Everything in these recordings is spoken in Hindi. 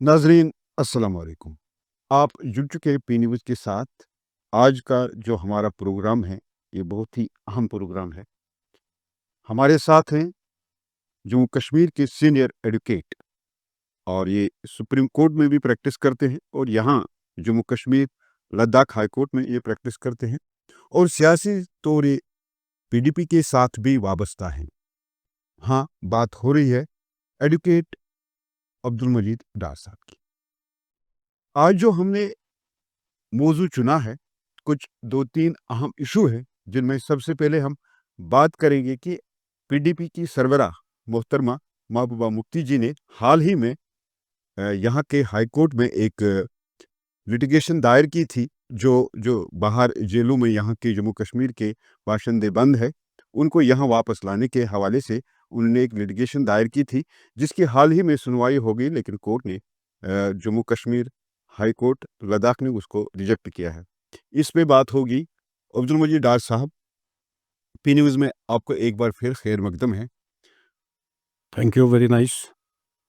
नाजरीन अस्सलाम वालेकुम। आप जुड़ चुके हैं पी न्यूज़ के साथ। आज का जो हमारा प्रोग्राम है ये बहुत ही अहम प्रोग्राम है। हमारे साथ हैं जम्मू कश्मीर के सीनियर एडवोकेट और ये सुप्रीम कोर्ट में भी प्रैक्टिस करते हैं और यहाँ जम्मू कश्मीर लद्दाख हाई कोर्ट में ये प्रैक्टिस करते हैं और सियासी तौर ये पीडीपी के साथ भी वाबस्ता हैं। हाँ, बात हो रही है एडवोकेट अब्दुल मजीद डार साहब की। आज जो हमने मौजू चुना है, कुछ 2-3 अहम इशू है जिनमें सबसे पहले हम बात करेंगे कि पीडीपी की सरबराह मोहतरमा महबूबा मुफ्ती जी ने हाल ही में यहाँ के हाई कोर्ट में एक लिटिगेशन दायर की थी। जो जो बाहर जेलों में यहाँ के जम्मू कश्मीर के बाशिंदे बंद है, उनको यहाँ वापस लाने के हवाले से उन्होंने एक लिटिगेशन दायर की थी, जिसकी हाल ही में सुनवाई हो गई, लेकिन कोर्ट ने जम्मू कश्मीर हाई कोर्ट लद्दाख ने उसको रिजेक्ट किया है। इस पे बात होगी। अब्दुल मजीद डार साहब, पी न्यूज़ में आपको एक बार फिर खैर मकदम है। Thank you, very nice,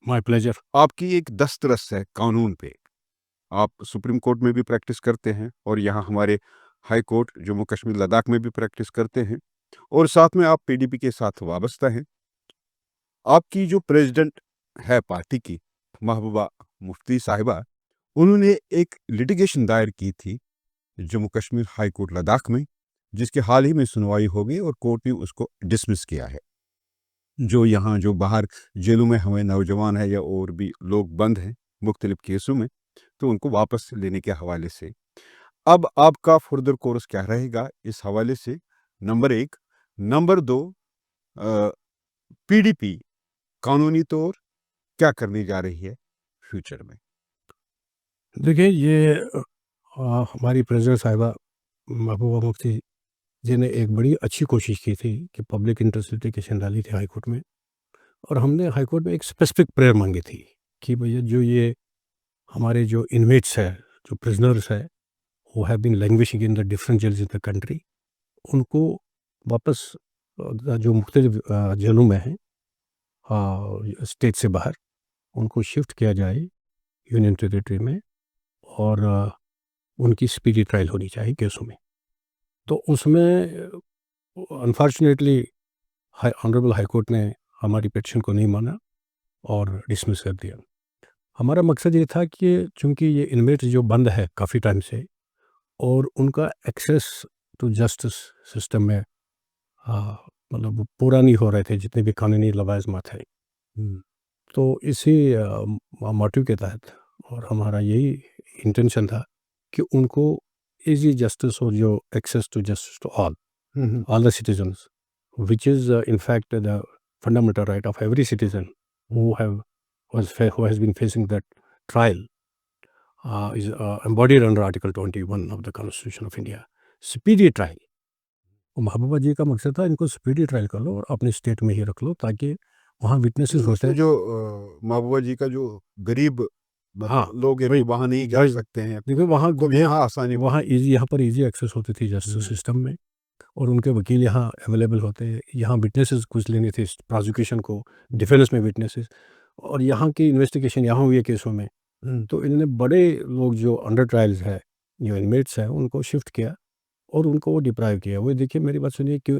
my pleasure. आपकी एक दस्तरस है कानून पे। आप सुप्रीम कोर्ट में भी प्रैक्टिस करते हैं और यहाँ हमारे हाई कोर्ट जम्मू कश्मीर लद्दाख में भी प्रैक्टिस करते हैं और साथ में आप पीडीपी के साथ वाबस्ता हैं। आपकी जो प्रेसिडेंट है पार्टी की, महबूबा मुफ्ती साहिबा, उन्होंने एक लिटिगेशन दायर की थी जम्मू कश्मीर हाई कोर्ट लद्दाख में, जिसके हाल ही में सुनवाई हो गई और कोर्ट ने उसको डिसमिस किया है। जो यहाँ जो बाहर जेलों में हमें नौजवान है या और भी लोग बंद हैं मुख्तलिफ केसों में, तो उनको वापस लेने के हवाले से अब आपका फर्दर कोर्स क्या रहेगा इस हवाले से, नंबर 1। नंबर 2, पीडीपी कानूनी तौर क्या करने जा रही है फ्यूचर में? देखिए, ये हमारी प्रेसिडेंट साहिबा महबूबा मुफ्ती जी ने एक बड़ी अच्छी कोशिश की थी कि पब्लिक इंटरेस्ट लिटिगेशन डाली थी हाई कोर्ट में, और हमने हाई कोर्ट में एक स्पेसिफिक प्रेयर मांगी थी कि भैया जो ये हमारे जो इनमेट्स है, जो प्रिजनर्स है, वो have been languishing in the different jails in the country, उनको वापस जो मुख्तलिफ जेलों में हैं स्टेट से बाहर, उनको शिफ्ट किया जाए यूनियन टेरिटरी में, और उनकी स्पीडी ट्रायल होनी चाहिए केसों में। तो उसमें अनफॉर्चुनेटली ऑनरेबल हाई कोर्ट ने हमारी पिटीशन को नहीं माना और डिसमिस कर दिया। हमारा मकसद ये था कि चूँकि ये इनमेट जो बंद है काफ़ी टाइम से, और उनका एक्सेस टू जस्टिस सिस्टम में मतलब वो पूरा नहीं हो रहे थे जितने भी कानूनी लवाज़िमात हैं। तो इसी मोटिव के तहत और हमारा यही इंटेंशन था कि उनको ईजी जस्टिस और जो access to justice to all the citizens, which is in fact the fundamental right of every citizen who has been facing that trial, is embodied under Article 21 of the Constitution of India. Speedy trial. महबूबा जी का मकसद था इनको स्पीडी ट्रायल कर लो और अपने स्टेट में ही रख लो, ताकि वहाँ विटनेसेस होते तो हैं। जो महबूबा जी का जो गरीब हाँ, लोग हैं, वही वहाँ नहीं जा वही सकते हैं, देखो वहाँ तो यहाँ आसानी वहाँ ईजी, यहाँ पर ईजी एक्सेस होती थी जस्टिस सिस्टम में, और उनके वकील यहाँ अवेलेबल होते हैं। यहाँ विटनेसेस कुछ लेने थे प्रोसिक्यूशन को, डिफेंस में विटनेसेस, और यहाँ की इन्वेस्टिगेशन यहाँ हुई है केसों में। तो इन्होंने बड़े लोग जो अंडर ट्रायल्स है, जो इनमेट्स हैं, उनको शिफ्ट किया और उनको वो डिप्राइव किया। वो देखिए, मेरी बात सुनिए कि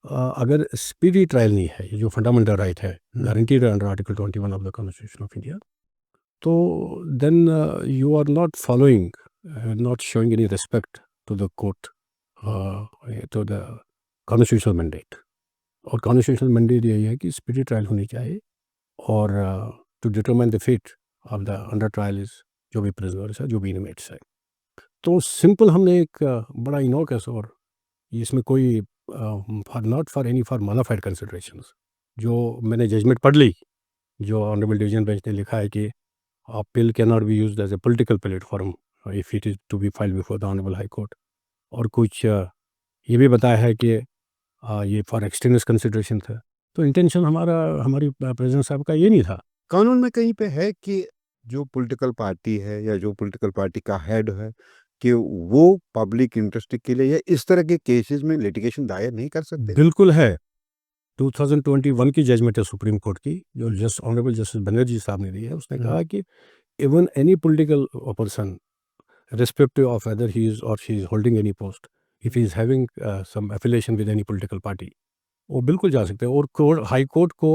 अगर स्पीडी ट्रायल नहीं है, ये जो फंडामेंटल राइट है guaranteed under article 21 of the constitution of India, तो then you are not following, not showing any respect to the court, to the constitutional mandate. और कॉन्स्टिट्यूशनल मैंडेट यही है कि स्पीडी ट्रायल होनी चाहिए, और to determine the fate of the under trial जो भी प्रिजनर्स है, जो भी इनमेट्स है। तो सिंपल हमने एक बड़ा इनोकस, और इसमें कोई not for any for modified considerations, जो मैंने जजमेंट पढ़ ली, जो ऑनरेबल डिवीजन बेंच ने लिखा है कि appeal cannot be used as a political platform if it is to be filed before the honorable high court। और कुछ ये भी बताया है कि ये फॉर एक्सटेनियस कंसिडरेशन था। तो इंटेंशन हमारी प्रेसिडेंट साहब का ये नहीं था। कानून में कहीं पे है कि जो पॉलिटिकल पार्टी है या जो पॉलिटिकल पार्टी का हेड है कि वो पब्लिक इंटरेस्ट के लिए या इस तरह के केसेस में लिटिगेशन दायर नहीं कर सकते? बिल्कुल है। 2021 की जजमेंट है सुप्रीम कोर्ट की, जो ऑनरेबल जस्टिस बनर्जी साहब ने दी है। उसने कहा कि even any political person, irrespective of whether he is or she is holding any post, if he is having some affiliation with any political party, वो बिल्कुल जा सकते हैं। और हाई कोर्ट को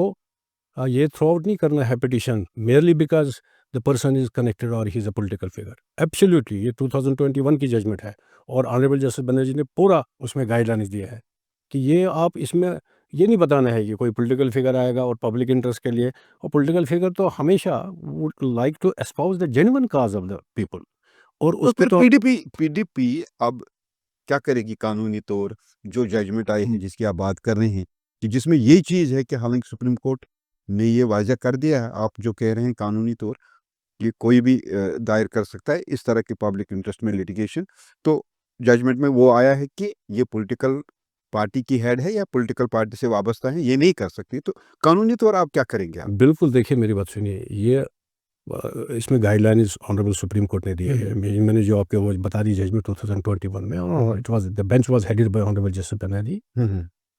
ये थ्रो आउट नहीं करना है petition merely because the person is connected और he is a political figure. Absolutely ये 2021 की जजमेंट है और ऑनरेबल जस्टिस बनर्जी ने पूरा उसमें गाइडलाइंस दिया है कि ये आप इसमें ये नहीं बताना है कि कोई पॉलिटिकल फिगर आएगा और पब्लिक इंटरेस्ट के लिए, और पॉलिटिकल फिगर तो हमेशा would like to espouse the genuine cause of the people. और तो उस पे फिर तो पीडीपी अब क्या करेगी कानूनी तौर, जो जजमेंट आई है जिसकी आप बात कर रहे हैं, कि जिसमें ये चीज़ है कि हालांकि सुप्रीम कोर्ट ने ये वाज़ह कर दिया है, आप जो कह रहे हैं कानूनी तौर कि कोई भी दायर कर सकता है इस तरह के पब्लिक इंटरेस्ट में लिटिगेशन, तो जजमेंट में वो आया है कि ये पॉलिटिकल पार्टी की हेड है या पॉलिटिकल पार्टी से वाबस्ता है, ये नहीं कर सकती। तो कानूनी तौर आप क्या करेंगे आप? बिल्कुल देखिए मेरी बात सुनिए, ये इसमें गाइडलाइंस ऑनरेबल सुप्रीम कोर्ट ने दिए हैं। मैंने जो आपको वो बता दी जजमेंट 2021 में, और it was the bench was headed by honourable justice Banerjee.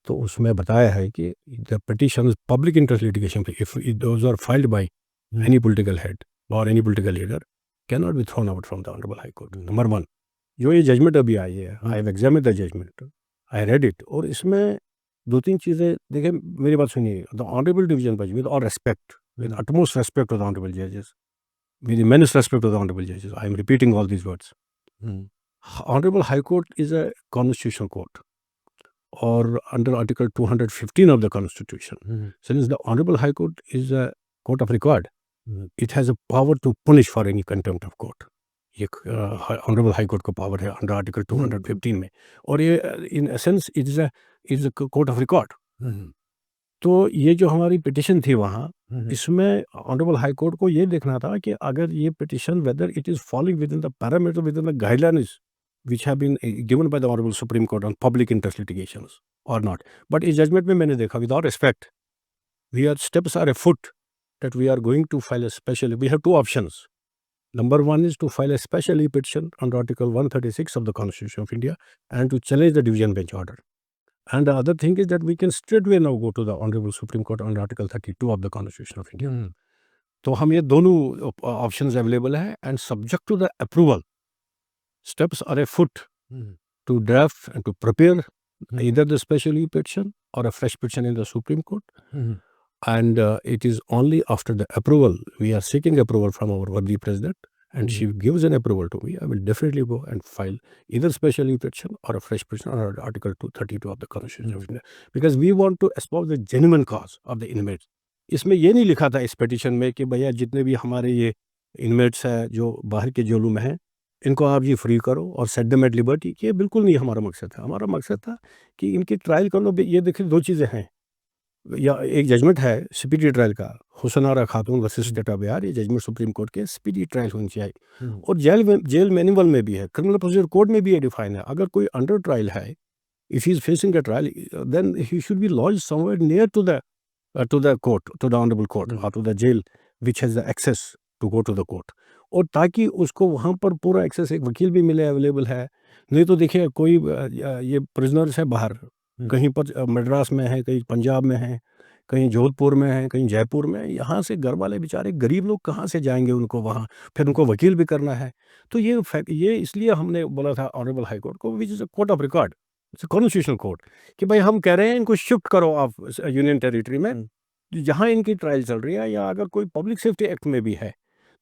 तो उसमें बताया है कि the petition public interest litigation if those are filed by any political head और any political leader can not be thrown out from the honourable high court. Number one, जो ये जजमेंट अभी आई है, I have examined the judgment, I read it, और इसमें दो तीन चीज़ें देखिए मेरी बात सुनिए। The honourable division bench with all respect, with utmost respect to the honorable judges, with immense respect to the honorable judges, I am repeating all these words. Honorable High Court is a constitutional court, or under Article 215 of the Constitution. Since the Honorable High Court is a court of record, it has a power to punish for any contempt of court. ये ऑनरेबल हाई कोर्ट को पावर है अंडर आर्टिकल 215 में, और ये in essence it is a court of record. तो ये जो हमारी पिटिशन थी वहाँ, इसमें ऑनरेबल हाई कोर्ट को ये देखना था कि अगर ये petition whether it is following with in the parameter with in the guidelines which have been given by the Honorable Supreme Court on public interest litigations or not. But इस judgment में मैंने देखा, with all respect, steps are afoot that we are going to file a special. We have two options. Number one is to file a special petition under Article 136 of the Constitution of India and to challenge the division bench order. And the other thing is that we can straightway now go to the Honorable Supreme Court under Article 32 of the Constitution of India. तो हम ये दोनों options available है, and subject to the approval, steps are afoot to draft and to prepare either the special petition or a fresh petition in the Supreme Court. And it is only after the approval, we are seeking approval from our worthy president, and she gives an approval to me, I will definitely go and file either special petition or a fresh petition under Article 232 of the Constitution of India, because we want to espouse the genuine cause of the inmates. इसमें ये नहीं लिखा था इस पिटिशन में कि भैया जितने भी हमारे ये इनमेट्स हैं जो बाहर के जेलों में हैं, इनको आप ये फ्री करो और सेट देम एट लिबर्टी। ये बिल्कुल नहीं हमारा मकसद था। हमारा मकसद था कि इनकी ट्रायल कर लो। ये देखिए दो चीज़ें हैं, या एक जजमेंट है स्पीडी ट्रायल का, हुसैन आरा खातून वर्सेस स्टेट ऑफ बिहार, ये जजमेंट सुप्रीम कोर्ट के, स्पीडी ट्रायल होनी चाहिए। और जेल मैनुअल में भी है, क्रिमिनल प्रोसीजर कोड में भी ये डिफाइन है, अगर कोई अंडर ट्रायल है, if he is facing a trial, then he should be lodged somewhere near to the court, to the honourable court और to the jail which has the access to go to the court, और ताकि उसको वहाँ पर पूरा एक्सेस, एक वकील भी मिले, अवेलेबल है। नहीं तो देखिए कोई ये प्रिजनर्स है बाहर, कहीं पर मद्रास में है, कहीं पंजाब में है, कहीं जोधपुर में है, कहीं जयपुर में, यहाँ से घर वाले बेचारे गरीब लोग कहाँ से जाएंगे उनको वहाँ, फिर उनको वकील भी करना है। तो ये इसलिए हमने बोला था ऑनरेबल हाई कोर्ट को, which is a court of record, it's a constitutional court, कि भाई हम कह रहे हैं इनको शिफ्ट करो आप यूनियन टेरिटरी में जहाँ इनकी ट्रायल चल रही है, या अगर कोई पब्लिक सेफ्टी एक्ट में भी है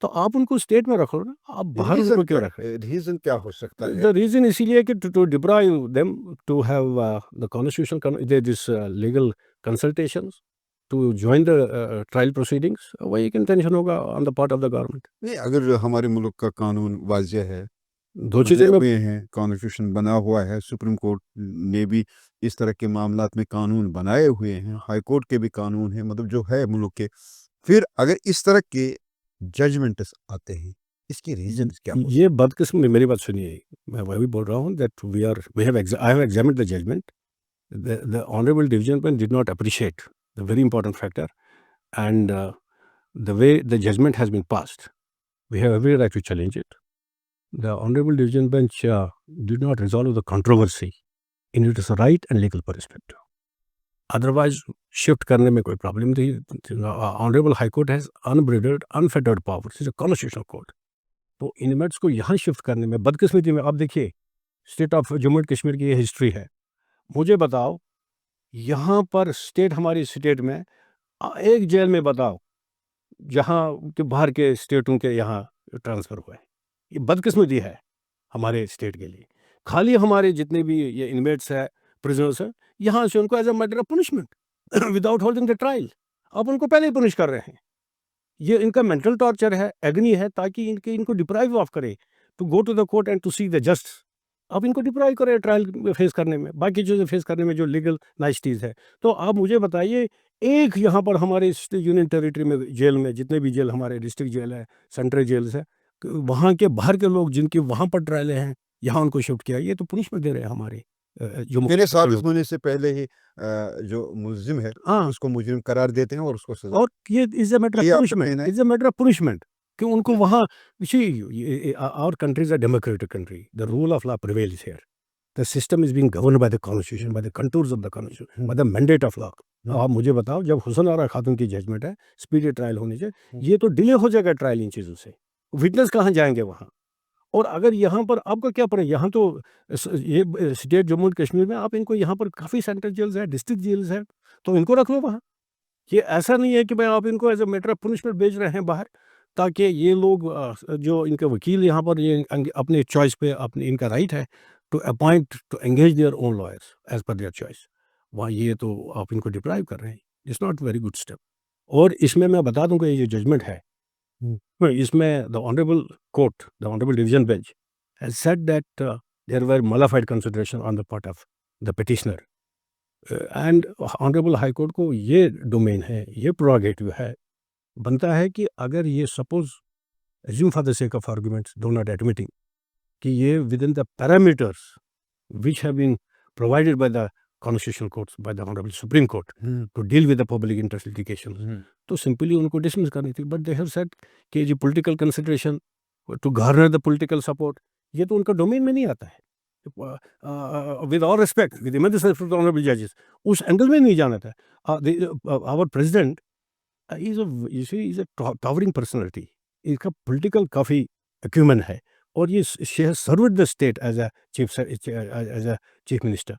तो आप उनको स्टेट में रखो ना, आप बाहर उनको क्यों रख रहे हैं? रीजन क्या हो सकता है? द रीजन इसीलिए कि to deprive them to have the constitutional this legal consultations to join the trial proceedings, वही एक इंटेंशन होगा on the part of the government. नहीं, अगर हमारे मुल्क का कानून वाज़ेह है, दो चीज़ें में हुए हैं, कॉन्स्टिट्यूशन बना हुआ है, सुप्रीम कोर्ट ने भी इस तरह के मामलात में कानून बनाए हुए हैं, हाई कोर्ट के भी कानून हैं, मतलब जो है मुल्क के, फिर अगर इस तरह के जजमेंट्स आते हैं, इसके रीजंस क्या हो? ये बदकिस्मती, मेरी बात सुनिए, मैं वही बोल रहा हूँ that I have examined the judgment, the honorable division bench did not appreciate the very important factor, and the way the judgment has been passed, we have every right to challenge it. The honorable division bench did not resolve the controversy in its right and legal perspective. Otherwise shift करने में कोई प्रॉब्लम नहीं। Honourable high court has unbridled unfettered powers, it's a constitutional court. तो इनमेट्स को यहाँ शिफ्ट करने में बदकिस्मती में, आप देखिए state of Jammu and Kashmir की ये हिस्ट्री है। मुझे बताओ, यहाँ पर स्टेट, हमारी स्टेट में एक जेल में बताओ जहाँ के बाहर के स्टेटों के यहाँ ट्रांसफ़र हुए। ये बदकिस्मती है हमारे स्टेट के लिए। खाली हमारे जितने भी ये इनमेट्स हैं, प्रिजनर्स हैं, यहाँ से उनको as a matter of punishment without holding the trial, आप उनको पहले ही पनिश कर रहे हैं। ये इनका मेंटल टॉर्चर है, एग्नी है, ताकि इनको डिप्राइव ऑफ करे to go to the court and to see the just. आप इनको डिप्राइव करें ट्रायल फेस करने में, बाकी चीज़ें फेस करने में जो लीगल नाइस्टीज़ है। तो आप मुझे बताइए, एक यहाँ पर हमारे यूनियन टेरिटरी में जेल में जितने भी जेल, हमारे डिस्ट्रिक्ट जेल है, सेंट्रल जेल्स है, वहाँ के बाहर के लोग जिनकी वहाँ पर ट्रायलें हैं, यहाँ उनको शिफ्ट किया। ये तो पनिशमेंट दे रहे हैं हमारे जो मेरे साथ लोग। होने से पहले ही जो मुल्जिम है हाँ, उसको मुजरिम करार देते हैं और उसको सजा। और ये इज़ अ मैटर ऑफ ये आपका पनिशमेंट, कहना है? Is a matter of punishment कि उनको वहाँ, see our country is a democratic country, the rule of law prevails here, the system is being governed by the constitution, by the contours of the constitution, by the mandate of law. आप मुझे बताओ, जब हुसैन आरा खातून की जजमेंट है, स्पीडी ट्रायल होनी चाहिए, ये तो डिले हो जाएगा ट्रायल इन चीज़ों से, विटनेस कहाँ जाएंगे वहाँ? और अगर यहाँ पर आपका क्या पड़े, यहाँ तो ये स्टेट जम्मू एंड कश्मीर में आप इनको, यहाँ पर काफ़ी सेंट्रल जेल्स हैं, डिस्ट्रिक्ट जेल्स हैं, तो इनको रख लो वहाँ। ये ऐसा नहीं है कि भाई आप इनको as a matter of punishment भेज रहे हैं बाहर, ताकि ये लोग जो इनके वकील यहाँ पर, ये अपने चॉइस पे, अपने, इनका राइट है to appoint, to engage their own lawyers as per their choice. वहाँ ये तो आप इनको डिप्राइव कर रहे हैं। It's not very good step. और इसमें मैं बता दूं कि ये जो जजमेंट है, इसमें the honourable court, the honourable division bench has said that there were modified consideration on the part of the petitioner, and honourable high court को ये डोमेन है, ये प्रोरोगेटिव है, बनता है कि अगर ये suppose assume for the sake of arguments, do not admitting कि ये within the parameters which have been provided by the constitutional courts, by the honorable Supreme Court to deal with the public interest litigations, तो simply उनको dismiss करनी थी, but they have said कि ये political consideration to garner the political support, ये तो उनका डोमेन में नहीं आता है। With all respect, with immense respect to the honorable judges, उस एंगल में नहीं जाना था। Our president is a towering personality, इसका पॉलिटिकल काफ़ी एक्यूमेन है, और ये she has served the state as a chief minister.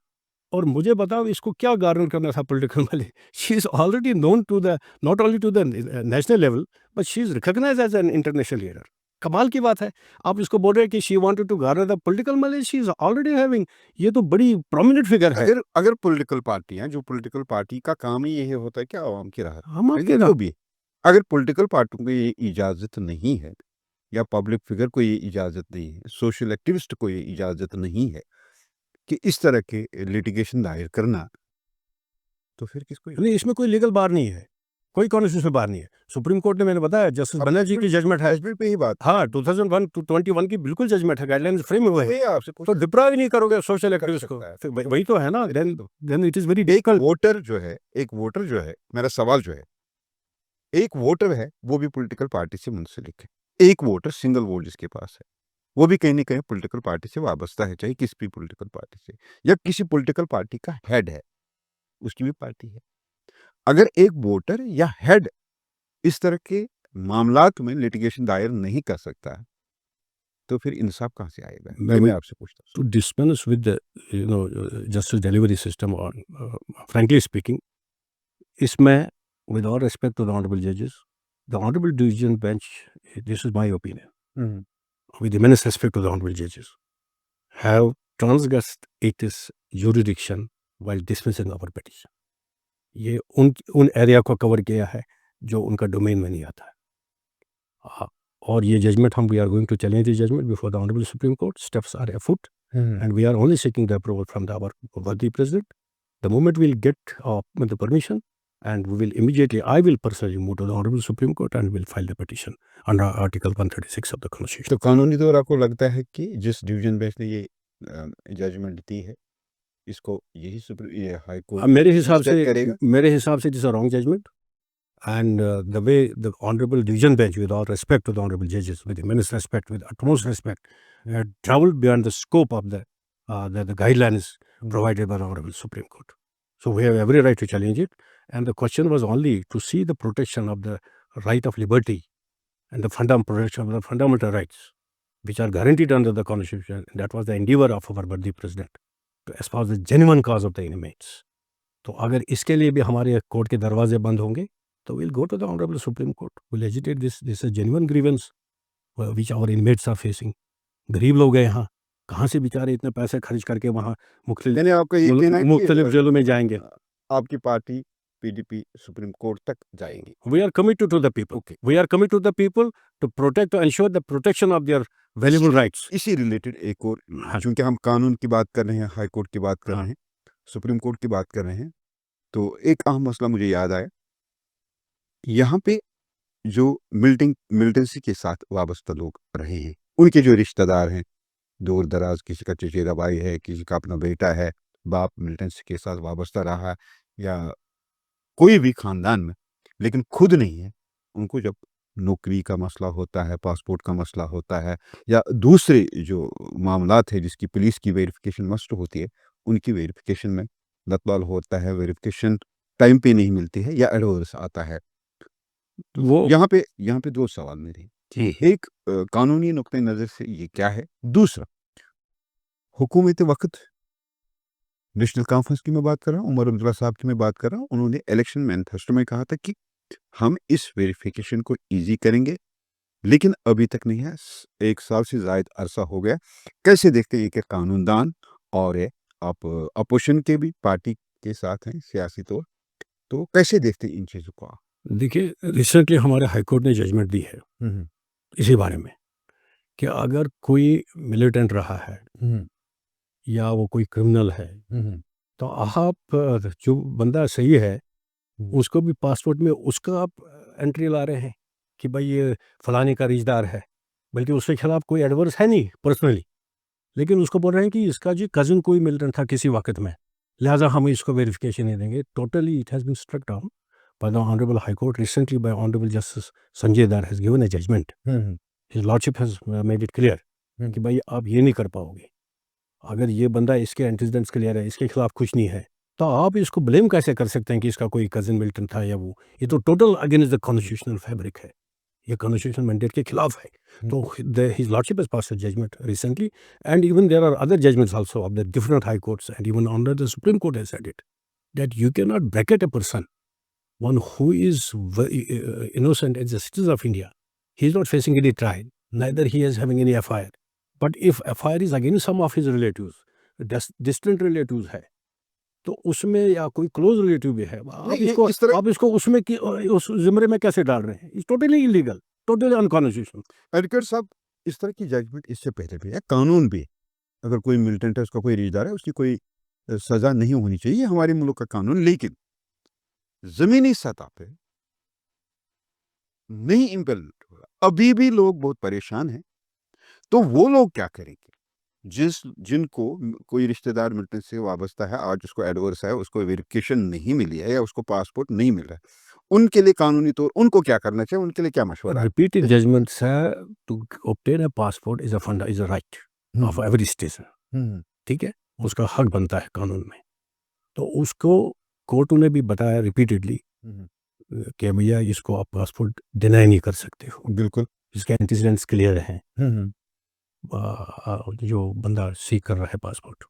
और मुझे बताओ, इसको क्या गार्नर करना था पॉलिटिकल वाले? She is already known to the, not only to the national level, but she is recognised as an international leader. कमाल की बात है, आप इसको बोल रहे हैं कि she wanted to garner the political money, she is already having, ये तो बड़ी प्रोमिनेंट फिगर है। अगर पॉलिटिकल पार्टियां, जो पॉलिटिकल पार्टी का काम ही यही होता है कि आवाम की राहत, हम आपके जो भी, अगर पॉलिटिकल पार्टियों को ये इजाज़त नहीं है, या पब्लिक फिगर को ये इजाज़त नहीं है, सोशल एक्टिविस्ट को ये इजाज़त नहीं है कि इस तरह के लिटिगेशन दायर करना, तो फिर किसको? नहीं, इसमें कोई लीगल बार नहीं है, कोई कॉन्स्टिट्यूशनल बार नहीं है। सुप्रीम कोर्ट ने, मैंने बताया, जस्टिस बनर्जी की जजमेंट है, जजमेंट पे ही बात। हाँ, 2001 टू 21 की बिल्कुल जजमेंट है, गाइडलाइंस फ्रेम हुए हैं। वही आपसे तो डिप्राइव नहीं करोगे सोशल एक्टिविस्ट को, फिर वही तो है ना। Then it is very difficult. एक वोटर जो है, मेरा सवाल जो है, एक वोटर है, वो भी पॉलिटिकल पार्टी से मुंसलिक है। एक वोटर, सिंगल वोट जिसके पास है, वो भी कहीं न कहीं पॉलिटिकल पार्टी से वाबस्ता है, चाहे किसी भी पॉलिटिकल पार्टी से, या किसी पॉलिटिकल पार्टी का हेड है, उसकी भी पार्टी है। अगर एक वोटर या हेड इस तरह के मामलात में लिटिगेशन दायर नहीं कर सकता है, तो फिर इंसाफ कहाँ से आएगा? ये मैं आपसे पूछता हूँ। To dispense with the justice delivery system, or frankly speaking, इसमें, with all respect to the honorable judges, the honorable division bench, this is my opinion, with immense respect to the honorable judges, have transgressed its jurisdiction while dismissing our petition. ये उन एरिया को कवर किया है जो उनका डोमेन में नहीं आता है। हाँ, और ये जजमेंट, हम we are going to challenge the judgment before the honourable supreme court, steps are afoot, and we are only seeking the approval from our worthy president. The moment we'll get the permission, and we will immediately, I will personally move to the Honorable Supreme Court and will file the petition under Article 136 of the Constitution. तो कानूनी तौर आपको लगता है कि जिस डिवीजन बेंच ने ये जजमेंट दी है, इसको ये हाई कोर्ट मेरे हिसाब करेगा? से it is a wrong judgment, and the way the Honorable Division Bench, with all respect to the Honorable Judges, with immense respect, with utmost respect, had traveled beyond the scope of the guidelines provided by the Honorable Supreme Court. So we have every right to challenge it. And the question was only to see the protection of the right of liberty and the protection of the fundamental rights, which are guaranteed under the Constitution. That was the endeavor of our worthy president to espouse the genuine cause of the inmates. तो अगर इसके लिए भी हमारे कोर्ट के दरवाजे बंद होंगे, तो we'll go to the Honorable Supreme Court. We'll agitate this. This is a genuine grievance which our inmates are facing. गरीब लोग हैं यहाँ, कहाँ से बेचारे इतने पैसे खर्च करके वहाँ यानी आपका ये कहना है कि मुख्तलिफ जेलों में जाएंगे. आपकी पार्टी पीडीपी सुप्रीम कोर्ट तक जाएंगी. We are committed to the people. Okay. We are committed to the people to protect, to ensure the protection of their valuable rights. इसी रिलेटेड एक और, हाँ. चूंकि हम कानून की बात कर रहे हैं, हाई कोर्ट की बात कर रहे हैं, सुप्रीम कोर्ट की बात कर रहे हैं, तो एक अहम मसला मुझे याद आया. यहाँ पे जो मिलिटेंसी के साथ वाबस्ता लोग रहे हैं, उनके जो रिश्तेदार हैं दूर दराज, किसी का चचेरा भाई है, किसी का अपना बेटा है, बाप मिलिटेंसी के साथ वाबस्ता रहा है, या कोई भी खानदान में, लेकिन खुद नहीं है, उनको जब नौकरी का मसला होता है, पासपोर्ट का मसला होता है, या दूसरे जो मामलात है जिसकी पुलिस की वेरिफिकेशन मस्ट होती है, उनकी वेरिफिकेशन में लतवाल होता है, वेरिफिकेशन टाइम पे नहीं मिलती है, या एडवर्स आता है. वो यहाँ पे दो सवाल मेरे. एक कानूनी नुक्ते नज़र से ये क्या है, दूसरा हुकूमत वक्त नेशनल कॉन्फ्रेंस की मैं बात कर रहा हूँ, उमर अब्दुल्ला साहब की मैं बात कर रहा हूँ, उन्होंने इलेक्शन मैनिफेस्टो में कहा था कि हम इस वेरिफिकेशन को ईजी करेंगे, लेकिन अभी तक नहीं है. 1 साल से ज़ायद अरसा हो गया. कैसे देखते हैं कि कानूनदान और आप अपोजिशन के भी पार्टी के साथ हैं सियासी तौर, तो कैसे देखते हैं इन चीज़ों को आप? देखिए, रिसेंटली हमारे हाई कोर्ट ने जजमेंट दी है इसी बारे में कि अगर कोई मिलिटेंट रहा है या वो कोई क्रिमिनल है, तो आप जो बंदा सही है उसको भी पासपोर्ट में उसका आप एंट्री ला रहे हैं कि भाई ये फलाने का रिश्तेदार है, बल्कि उसके खिलाफ कोई एडवर्स है नहीं पर्सनली, लेकिन उसको बोल रहे हैं कि इसका जी कज़न कोई मिलिटेंट था किसी वक्त में, लिहाजा हम इसको वेरिफिकेशन नहीं देंगे. Totally it has been struck down by the Honorable High Court. Recently by Honorable Justice Sanjay Dar has given a judgment. His Lordship has made it clear कि भाई आप ये नहीं कर पाओगे. अगर ये बंदा इसके एंटीसीडेंट्स क्लियर है, इसके खिलाफ कुछ नहीं है, तो आप इसको ब्लेम कैसे कर सकते हैं कि इसका कोई कज़न मिलिटेंट था या वो. ये तो total against the constitutional fabric है, ये कॉन्स्टिट्यूशनल मैंडेट के खिलाफ है. तो His Lordship has passed a judgment recently, and even there are other judgments also of the different high courts, and even under the Supreme Court has said it, that you cannot bracket a person, one who is innocent as a citizen of India. He is not facing any trial, neither he is having any FIR. But if FIR is against some of his relatives, distant relatives है, तो उसमें या कोई क्लोज रिलेटिव भी है, आप इसको उसमें उस जिम्मे में कैसे डाल रहे हैं? It's totally illegal, totally unconstitutional. Advocate साहब, इस तरह की जजमेंट इससे पहले भी है, कानून भी, अगर कोई मिलिटेंट है, उसका कोई रिश्तेदार है, उसकी कोई सजा नहीं होनी चाहिए, हमारे मुल्क का कानून. लेकिन जमीनी सतह पे नहीं इम्प्लीमेंट हो रहा, अभी भी लोग बहुत परेशान हैं. तो वो लोग क्या करेंगे जिनको कोई रिश्तेदार मिलिटेंट से वाबस्ता है, आज उसको एडवर्स है, उसको वेरिफिकेशन नहीं मिली है, या उसको पासपोर्ट नहीं मिल रहा है, उनके लिए कानूनी तौर उनको क्या करना चाहिए, उनके लिए क्या मशवरा? रिपीटेड जजमेंट्स है, to obtain a passport is a right of every citizen. ठीक है, उसका हक बनता है कानून में. तो उसको कोर्ट ने भी बताया रिपीटेडली कि भैया इसको आप पासपोर्ट डिनाई नहीं कर सकते हो. बिल्कुल, इसके एंटीसीडेंट्स क्लियर हैं. जो बंदा सीख कर रहा है पासपोर्ट,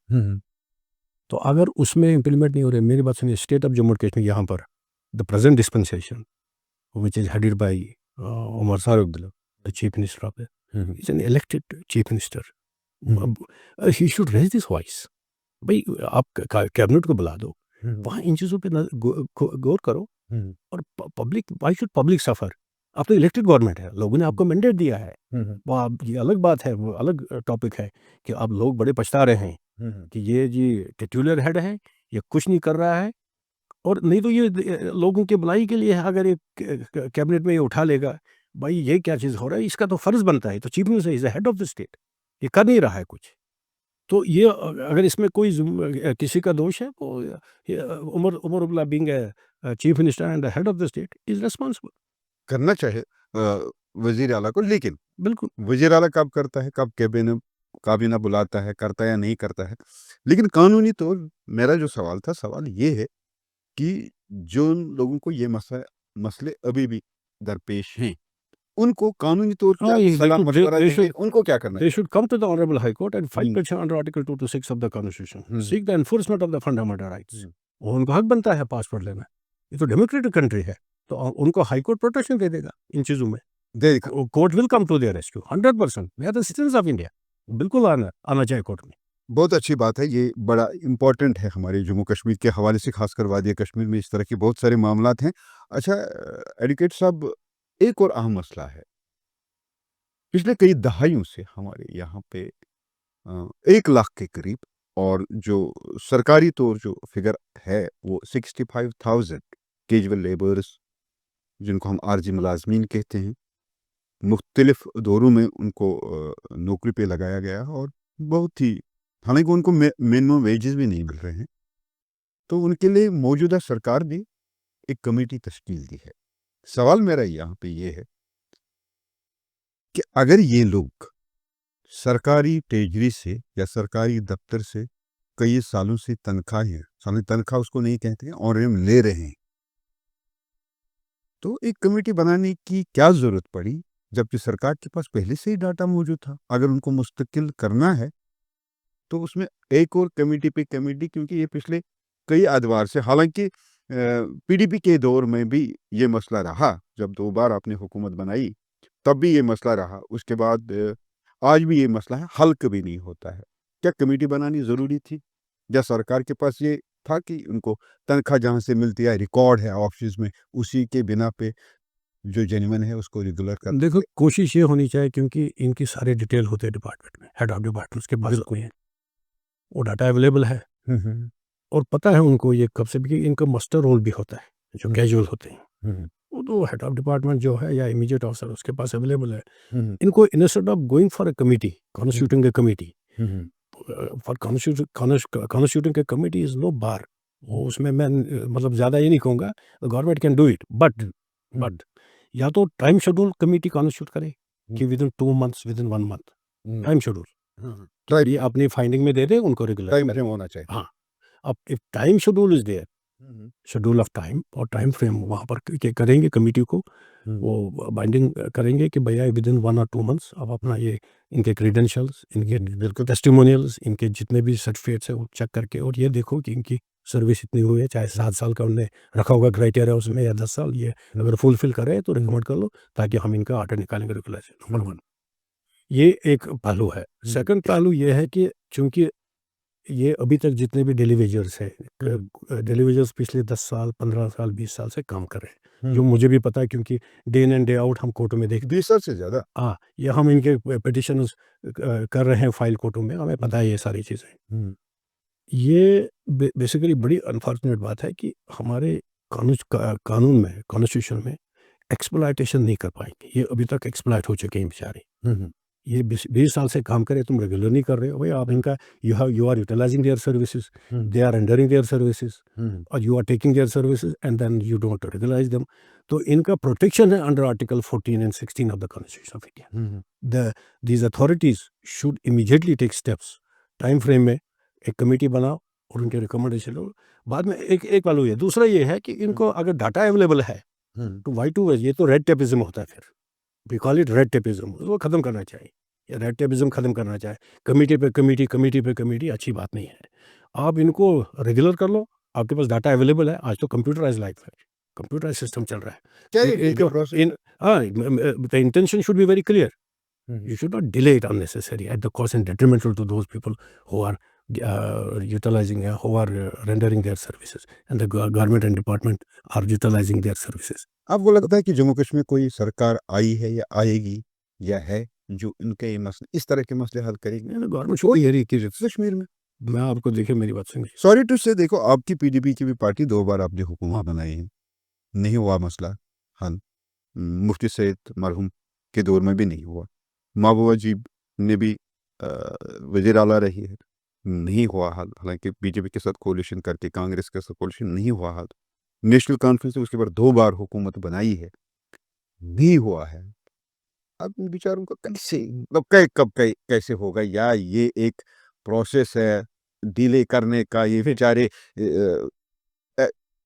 तो अगर उसमें इम्प्लीमेंट नहीं हो रहे, मेरी बात सुनिए, state of Jammu and Kashmir यहाँ पर the present dispensation which is headed by Omar Farooq, the chief minister of is an elected chief minister. He should raise this voice. भाई आप कैबिनेट को बुला दो, वहाँ इन चीज़ों पे गौर करो. और पब्लिक, व्हाई शुड पब्लिक सफ़र? आप तो इलेक्टेड गवर्नमेंट है, लोगों ने आपको मैंडेट दिया है. वो आप, ये अलग बात है, वो अलग टॉपिक है कि आप लोग बड़े पछता रहे हैं कि ये जी टिट्यूलर हेड है, ये कुछ नहीं कर रहा है. और नहीं तो ये लोगों के भलाई के लिए है. अगर ये कैबिनेट में ये उठा लेगा, भाई ये क्या चीज़ हो रहा है, इसका तो फ़र्ज़ बनता है. तो chief minister is the head of the state, ये कर नहीं रहा है कुछ. तो ये अगर इसमें कोई किसी का दोष है, वो Omar Abdullah being chief minister and the head of the state is responsible. करना चाहिए वजीर आला को. लेकिन बिल्कुल, वजीर आला कब करता है, कब काबीना बुलाता है, करता है या नहीं करता है. लेकिन कानूनी तौर मेरा जो सवाल था, सवाल ये है कि जो लोगों को ये मसले अभी भी दरपेश हैं, उनको कानूनी तौर पे हाँ, आप ये सलाह बिल्कुल मशवरा they देंगे, should उनको क्या करना they चाहिए? should come to the Honorable High Court and fight hmm, petition under Article 2 to 6 of the Constitution. Hmm, Seek the enforcement of the fundamental rights. हुँ। और उनको हक बनता है पासपोर्ट लेना। ये तो डेमोक्रेटिक कंट्री है, तो उनको हाई कोर्ट प्रोटेक्शन दे देगा इन चीज़ों में। देखा court will come to their rescue 100%। They are the citizens of India. बिल्कुल आना आना चाहिए कोर्ट में। बहुत अच्छी बात है, ये बड़ा इम्पोर्टेंट है हमारे जम्मू कश्मीर के हवाले से, खासकर वादी कश्मीर में इस तरह के बहुत सारे मामलात हैं। अच्छा एडवोकेट साहब, एक और अहम मसला है। पिछले कई दहाइयों से हमारे यहाँ पे 1 लाख के करीब, और जो सरकारी तौर जो फिगर है वो 65,000 कैजुअल लेबर्स, जिनको हम आरजी मुलाजमीन कहते हैं, मुख्तलिफ दौरों में उनको नौकरी पे लगाया गया, और बहुत ही, हालांकि उनको मिनिमम वेजेस भी नहीं मिल रहे हैं, तो उनके लिए मौजूदा सरकार ने एक कमेटी तश्कील दी है। सवाल मेरा यहाँ पे ये है कि अगर ये लोग सरकारी ट्रेजरी से या सरकारी दफ्तर से कई सालों से तनख्वाह उसको नहीं कहते हैं, और हम ले रहे हैं, तो एक कमेटी बनाने की क्या जरूरत पड़ी, जबकि सरकार के पास पहले से ही डाटा मौजूद था? अगर उनको मुस्तकिल करना है तो उसमें एक और कमेटी पे कमेटी, क्योंकि ये पिछले कई अदवार से, हालांकि पीडीपी के दौर में भी ये मसला रहा, जब 2 बार आपने हुकूमत बनाई तब भी ये मसला रहा, उसके बाद आज भी ये मसला है, हल कभी नहीं होता है। क्या कमेटी बनानी ज़रूरी थी, या सरकार के पास ये था कि उनको तनख्वाह जहाँ से मिलती है, रिकॉर्ड है ऑफिस में, उसी के बिना पे जो जेन्युइन है उसको रेगुलर कर देखो, दे? कोशिश ये होनी चाहिए, क्योंकि इनकी सारे डिटेल होते हैं डिपार्टमेंट में, हेड ऑफ डिपार्टमेंट्स के पास बिल्कुल। कोई है, वो डाटा अवेलेबल है, हम्म, और पता है उनको ये कब से भी कि इनका मस्टर रोल भी होता है, जो हम्म, कैजुअल होते हैं, हम्म, वो तो हेड ऑफ डिपार्टमेंट जो है या इमीडिएट ऑफिसर उसके पास अवेलेबल है। हम्म, इनको instead of going for a committee, hmm, constituting a committee, hmm, for constituting a committee is no bar. वो उसमें मैं मतलब ज़्यादा ये नहीं कहूँगा, government can do it, but या तो टाइम शेड्यूल कमिटी कॉन्स्टिट्यूट करे कि within 2 months, within 1 month, time schedule ये अपनी फाइंडिंग में दे दे, उनको रेगुलर टाइम करे। फ्रेम होना चाहिए। हाँ, अब if time schedule is there, hmm, schedule of time और टाइम फ्रेम वहाँ पर करेंगे कमिटी को, हम्म, वो बाइंडिंग करेंगे कि भैया विदिन 1 और 2 मंथ्स आप अपना ये इनके क्रेडेंशियल्स, इनके बिल्कुल। टेस्टिमोनियल्स, इनके जितने भी सर्टिफिकेट्स हैं वो चेक करके, और ये देखो कि इनकी सर्विस इतनी हुई है, चाहे 7 साल का उन्होंने रखा होगा क्राइटेरिया उसमें, या 10 साल, ये अगर फुलफिल करे तो रिकमेंड कर लो, ताकि हम इनका ऑर्डर निकालेंगे रेगुलर से। नंबर 1 ये एक पहलू है। सेकंड पहलू ये है कि चूँकि ये अभी तक जितने भी डेलीवेजर्स हैं, डेलीवेजर्स पिछले 10 साल, 15 साल, 20 साल से काम कर रहे हैं, जो मुझे भी पता है, क्योंकि day in and day out हम कोर्टों में देखते 20 साल से ज़्यादा। हाँ, ये हम इनके पिटिशन्स कर रहे हैं फाइल कोर्टों में, हमें पता है ये सारी चीज़ें। ये बेसिकली बड़ी अनफॉर्चुनेट बात है कि हमारे कानून में, कॉन्स्टिट्यूशन में एक्सप्लॉयटेशन नहीं कर पाएँगे। ये अभी तक एक्सप्लॉइट हो चुके हैं बेचारे। ये 20 साल से काम कर रहे हैं, तुम रेगुलर नहीं कर रहे हो। भई आप इनका you are utilising their services, they are rendering their services, और you are taking their services and then you don't regularise them. तो इनका प्रोटेक्शन है under article 14 and 16 of the constitution of India. These authorities should immediately take steps. Time frame में एक कमिटी बनाओ और उनके रिकमेंडेशन लो। बाद में एक पहलू ये, दूसरा ये है कि इनको अगर डाटा अवेलेबल है, तो व्हाई टू वेस्ट? ये तो रेड टेपिज़्म होता है फिर। वी कॉल इट रेड टेपिज़्म, उसको ख़त्म करना चाहिए। ये रेड टेपिज़्म ख़त्म करना चाहिए। कमिटी पे कमिटी, कमिटी पे कमिटी अच्छी बात नहीं है। आप इनको रेगुलर कर लो, आपके पास डाटा अवेलेबल है। आज तो कंप्यूटराइज़्ड लाइफ़ है, कंप्यूटराइज़्ड सिस्टम चल रहा है। क्या इ ये इनको process? In the intention should be very clear. You should not delay it unnecessarily at the cost and detrimental to those people who are utilizing, who are rendering their services, and the government and department are utilizing their services. आपको लगता है कि जम्मू कश्मीर कोई सरकार आई है या आएगी या है जो इनके ये मसले, इस तरह के मसले हल करेगी The government should be very clear. Kashmir में? मैं आपको देखिए, मेरी बात सुनिए। सॉरी टू से, देखो आपकी पीडीपी की भी पार्टी 2 बार आपने हुकूमत बनाई है, नहीं हुआ मसला हल। मुफ्ती सईद मरहूम के दौर में भी नहीं हुआ, महबूबा जी ने भी वज़ीर आला रही है, नहीं हुआ हल। हालांकि बीजेपी के साथ कोलिशन करके, कांग्रेस के साथ कोलिशन, नहीं हुआ हल। नेशनल कॉन्फ्रेंस से उसके बाद 2 बार हुकूमत बनाई है, नहीं हुआ है। अब इन बेचारों को कैसे, मतलब कैसे होगा, या ये एक प्रोसेस है डिले करने का, ये बेचारे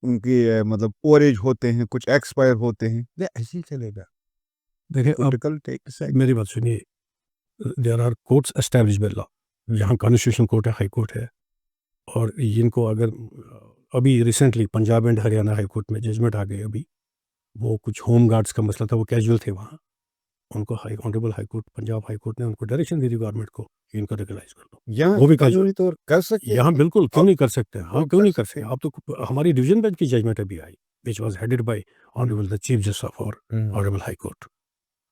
उनके मतलब ओवरेज होते हैं, कुछ एक्सपायर होते हैं, ये ऐसे ही चलेगा। देखिए अब पॉलिटिकल टेक्स है। मेरी बात सुनिए, there are courts established by law, यहाँ कॉन्स्टिट्यूशन कोर्ट है, हाई कोर्ट है, और इनको अगर अभी recently Punjab and Haryana high court में जजमेंट आ गई अभी, वो कुछ होम गार्ड्स का मसला था, वो कैजुअल थे वहाँ, उनको honourable high court, Punjab high court ने उनको डायरेक्शन दी थी गवर्नमेंट को कि इनको रेगुलाइज कर लो, यहाँ वो भी कैजुअल। कानूनी तौर कर सकते हैं। यहाँ बिल्कुल क्यों अब नहीं कर सकते, हाँ वो क्यों कर नहीं कर सकते सकते। हैं। आप तो हमारी डिवीजन बेंच की जजमेंट अभी आई, which was headed by honourable the chief justice of our honourable high court,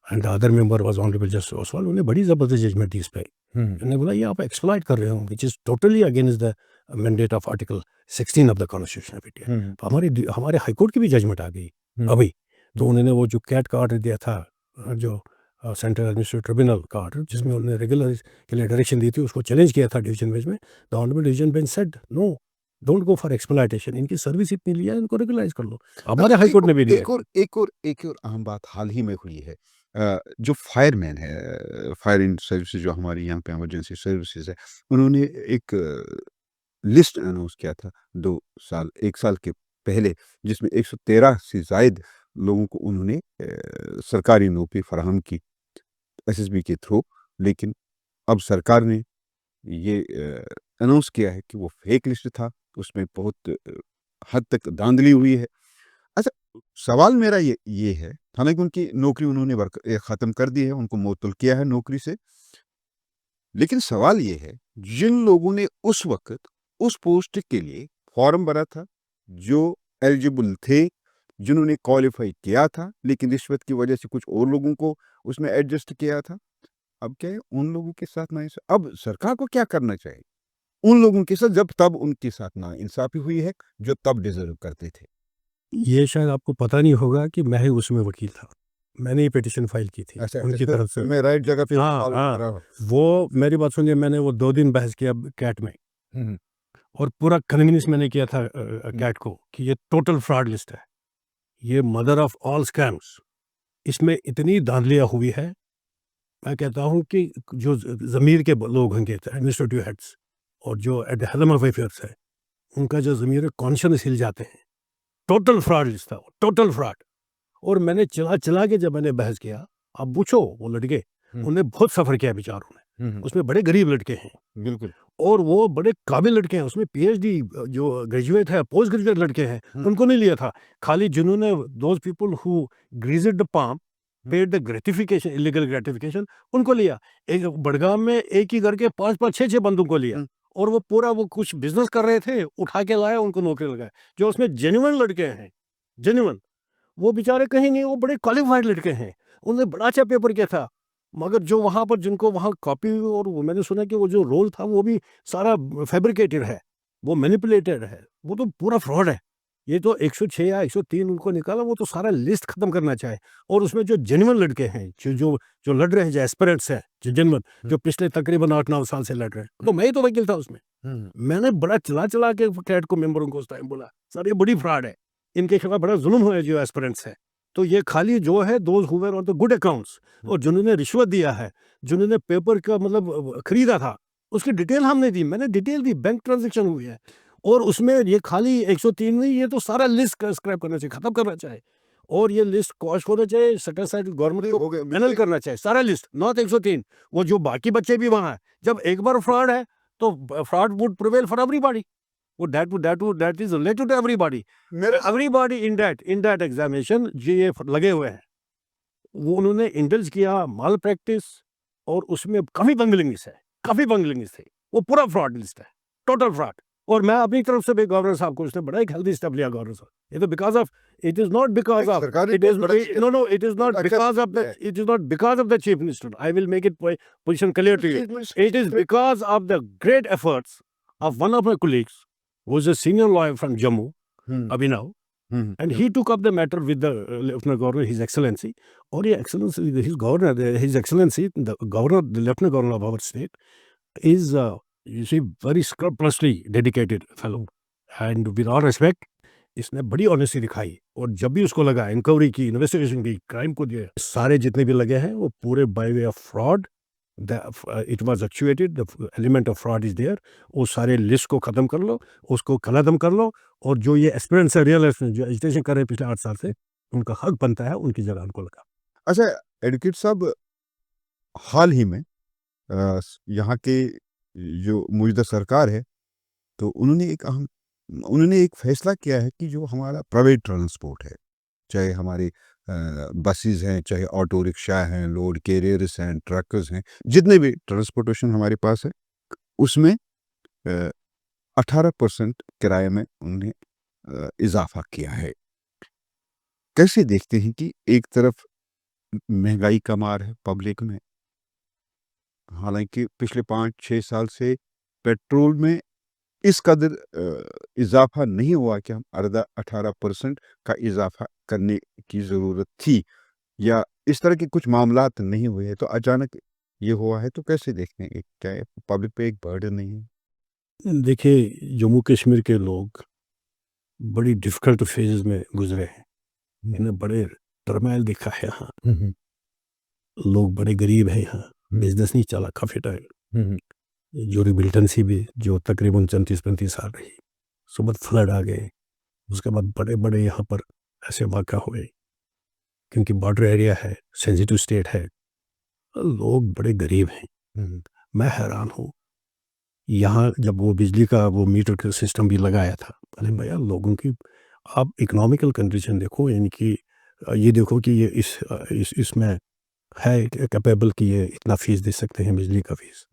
and the other member was honourable justice Oswal. उन्होंने बड़ी जबरदस्त जजमेंट दी इस पे। उन्होंने बोला ये आप एक्सप्लॉइट कर रहे हो, which is totally against the mandate of article 16 of the constitution of India. तो हमारे हाई कोर्ट की भी जजमेंट आ गई अभी। तो उन्होंने वो जो कैट का ऑर्डर दिया था, जो सेंट्रल एडमिनिस्ट्रेटिव ट्रिब्यूनल का ऑर्डर, जिसमें उन्होंने रेगुलर के लिए डायरेक्शन दी थी, उसको चैलेंज किया था डिवीजन बेंच में। The honourable division bench said no, don't go for exploitation, इनकी सर्विस इतनी लिया है, इनको रेगुलाइज कर लो। हमारे हाई कोर्ट ने भी दिया। एक और अहम बात हाल ही में हुई है। जो फायरमैन है, फायर इन सर्विसेज जो हमारी यहाँ पे इमरजेंसी सर्विसेज है, उन्होंने एक लिस्ट अनाउंस किया था 1 साल के पहले, जिसमें 113 से ज़ायद लोगों को उन्होंने सरकारी नौकरी फराहम की एसएसबी के थ्रू। लेकिन अब सरकार ने ये अनाउंस किया है कि वो फेक लिस्ट था, उसमें बहुत हद तक धांधली हुई है। अच्छा, सवाल मेरा ये है, हालाँकि उनकी नौकरी उन्होंने ख़त्म कर दी है, उनको मुअत्तल किया है नौकरी से। लेकिन सवाल ये है, जिन लोगों ने उस वक़्त उस पोस्ट के लिए फॉर्म भरा था, जो एलिजिबल थे, जिन्होंने क्वालीफाई किया था, लेकिन रिश्वत की वजह से कुछ और लोगों को उसमें एडजस्ट किया था। अब क्या है, उन लोगों के साथ अब सरकार को क्या करना चाहिए? उन लोगों के साथ जब तब उनके साथ नाइंसाफ़ी हुई है, जो तब डिज़र्व करते थे। ये शायद आपको पता नहीं होगा कि मैं ही उसमें वकील था। मैंने ये पिटीशन फाइल की थी अच्छा, उनकी तरफ से। मैं राइट जगह पे हाँ, सवाल हाँ। कर रहा हूँ। वो मेरी बात सुनिए, मैंने वो 2 दिन बहस किया कैट में, हुँ, हुँ, और पूरा कन्विंस मैंने किया था हुँ। कैट को कि ये टोटल फ्रॉड लिस्ट है। ये मदर ऑफ ऑल स्कैम्स। इसमें इतनी धांधलियाँ हुई है, मैं कहता हूँ कि जो ज़मीर के लोग होंगे, एडमिनिस्ट्रेटिव हेड्स, और जो at the helm of affairs है, उनका जो ज़मीर है, कॉन्शियस हिल जाते हैं। टोटल फ्रॉड लिस्ट था, टोटल फ्रॉड। और मैंने चला के जब मैंने बहस किया, अब पूछो वो लड़के, हुँ, उन्होंने बहुत सफ़र किया बेचारों ने। हुँ। उसमें बड़े गरीब लड़के हैं, बिल्कुल। और वो बड़े काबिल लड़के हैं, उसमें पीएचडी जो ग्रेजुएट है, पोस्ट ग्रेजुएट लड़के हैं, हुँ, उनको नहीं लिया था। खाली जिन्होंने those people who greased the palm, paid the gratification, illegal gratification, उनको लिया। एक बड़गाम में एक ही घर के 5-5, 6-6 बंदों को लिया, हुँ, और वो पूरा वो कुछ बिज़नेस कर रहे थे, उठा के लाया, उनको नौकरी लगाया। जो उसमें जेन्युइन लड़के हैं, जेन्युइन, वो बेचारे कहीं नहीं, वो बड़े क्वालिफाइड लड़के हैं, उन्होंने बड़ा अच्छा पेपर किया था। मगर जो वहाँ पर जिनको वहाँ कॉपी, और वो मैंने सुना कि वो जो रोल था वो भी सारा फैब्रिकेटेड है, वो मैनिपुलेटेड है, वो तो पूरा फ्रॉड है। ये तो 106 या 103 उनको निकाला, वो तो सारा लिस्ट खत्म करना चाहे। और उसमें जो जेन्युइन लड़के हैं, जो जो जो लड़ रहे हैं, जो एस्पिरेंट्स हैं, जो जेन्युइन, जो पिछले तकरीबन 8-9 साल से लड़ रहे हैं, तो मैं ही तो वकील था उसमें। हुँ। मैंने बड़ा चला के कैट को मेंबरों को उस टाइम बोला, सर ये बड़ी फ्रॉड है, इनके खिलाफ बड़ा जुल्म हुआ है जो एस्पिरेंट्स हैं। तो ये खाली जो है those who were on the good accounts, और जिन्होंने रिश्वत दिया है, जिन्होंने पेपर का मतलब खरीदा था, उसकी डिटेल हमने दी, मैंने डिटेल दी, बैंक ट्रांजैक्शन हुई है। और उसमें ये खाली 103 नहीं, ये तो सारा लिस्ट स्क्रैप करना चाहिए, खत्म करना चाहिए, और ये लिस्ट क्वॉश होना चाहिए, सेट असाइड गवर्नमेंट हो को गया पैनल मिस्टेक। करना चाहिए, सारा लिस्ट, नॉट 103। वो जो बाकी बच्चे भी वहाँ हैं, जब एक बार फ्रॉड है तो fraud would prevail for everybody. वो that is related to everybody. मेरे Everybody in that examination ये लगे हुए हैं। वो उन्होंने इंडल्ज किया माल प्रैक्टिस, और उसमें काफ़ी बंगलिंग्स है, काफ़ी बंगलिंग्स थे। वो पूरा फ्रॉड लिस्ट है, टोटल फ्रॉड। और मैं अपनी तरफ से भी गवर्नर साहब को, उसने बड़ा एक हेल्दी स्टेप लिया गवर्नर साहब। ये तो because of, it is not because of, सरकारी इट इज़ बड़ा नो, इट इज़ नॉट अच्छा बिकॉज़ ऑफ द, है। It is not because of the chief minister. I will make it position clear to you. It is because of the great efforts of one of my colleagues, who is a senior lawyer from Jammu, hmm, Abhinav, hmm, and he took up the matter with the Lieutenant Governor, His Excellency, or His Excellency, his governor, His Excellency, the governor, the Lieutenant Governor of our state, is, you see, very scrupulously dedicated fellow, and with all respect, इसने बड़ी ऑनेस्टी दिखाई, और जब भी उसको लगा, इंक्वायरी की, इन्वेस्टिगेशन की, क्राइम को दिया, सारे जितने भी लगे हैं वो पूरे by way of fraud it was actuated, the element of fraud is there. वो सारे लिस्ट को ख़त्म कर लो, उसको कलअदम कर लो, और जो ये एस्पिरेंट्स है, रियल एस्पिरेंट्स जो एजुटेशन कर रहे हैं पिछले 8 साल से, उनका हक बनता है उनकी जगह उनको लगा। अच्छा, एडवोकेट साहब, हाल ही में यहाँ के जो मौजूदा सरकार है, तो उन्होंने एक फैसला किया है कि जो हमारा प्राइवेट ट्रांसपोर्ट है, चाहे हमारे बसेस हैं, चाहे ऑटो रिक्शा हैं, लोड कैरियर्स हैं, ट्रक्स हैं, जितने भी ट्रांसपोर्टेशन हमारे पास है, उसमें 18% किराए में उन्होंने इजाफा किया है। कैसे देखते हैं कि एक तरफ महंगाई का मार है पब्लिक में, हालांकि पिछले 5-6 साल से पेट्रोल में इस कदर इजाफा नहीं हुआ कि हम 18% का इजाफा करने की ज़रूरत थी, या इस तरह के कुछ मामलात नहीं हुए हैं, तो अचानक ये हुआ है, तो कैसे देखते हैं? क्या ये पब्लिक पे एक बर्डन नहीं है? देखिए, जम्मू कश्मीर के लोग बड़ी डिफ़िकल्ट फ़ेज़ में गुज़रे हैं। इन्हें बड़े टर्मोइल देखा है यहाँ। लोग बड़े गरीब हैं यहाँ, बिज़नेस नहीं चला काफ़ी टाइम। जो रिमिटेंसी भी जो तकरीबन 34-35 साल रही, उसके बाद फ्लड आ गए, उसके बाद बड़े-बड़े यहाँ पर ऐसे वाक़या हुए, क्योंकि बॉर्डर एरिया है, सेंसिटिव स्टेट है, लोग बड़े गरीब हैं। मैं हैरान हूँ, यहाँ जब वो बिजली का वो मीटर का सिस्टम भी लगाया था, अरे भैया लोगों की आप इकोनॉमिकल कंडीशन देखो, यानी कि ये देखो कि ये इसमें है कैपेबल कि ये इतना फ़ीस दे सकते हैं बिजली का फ़ीस।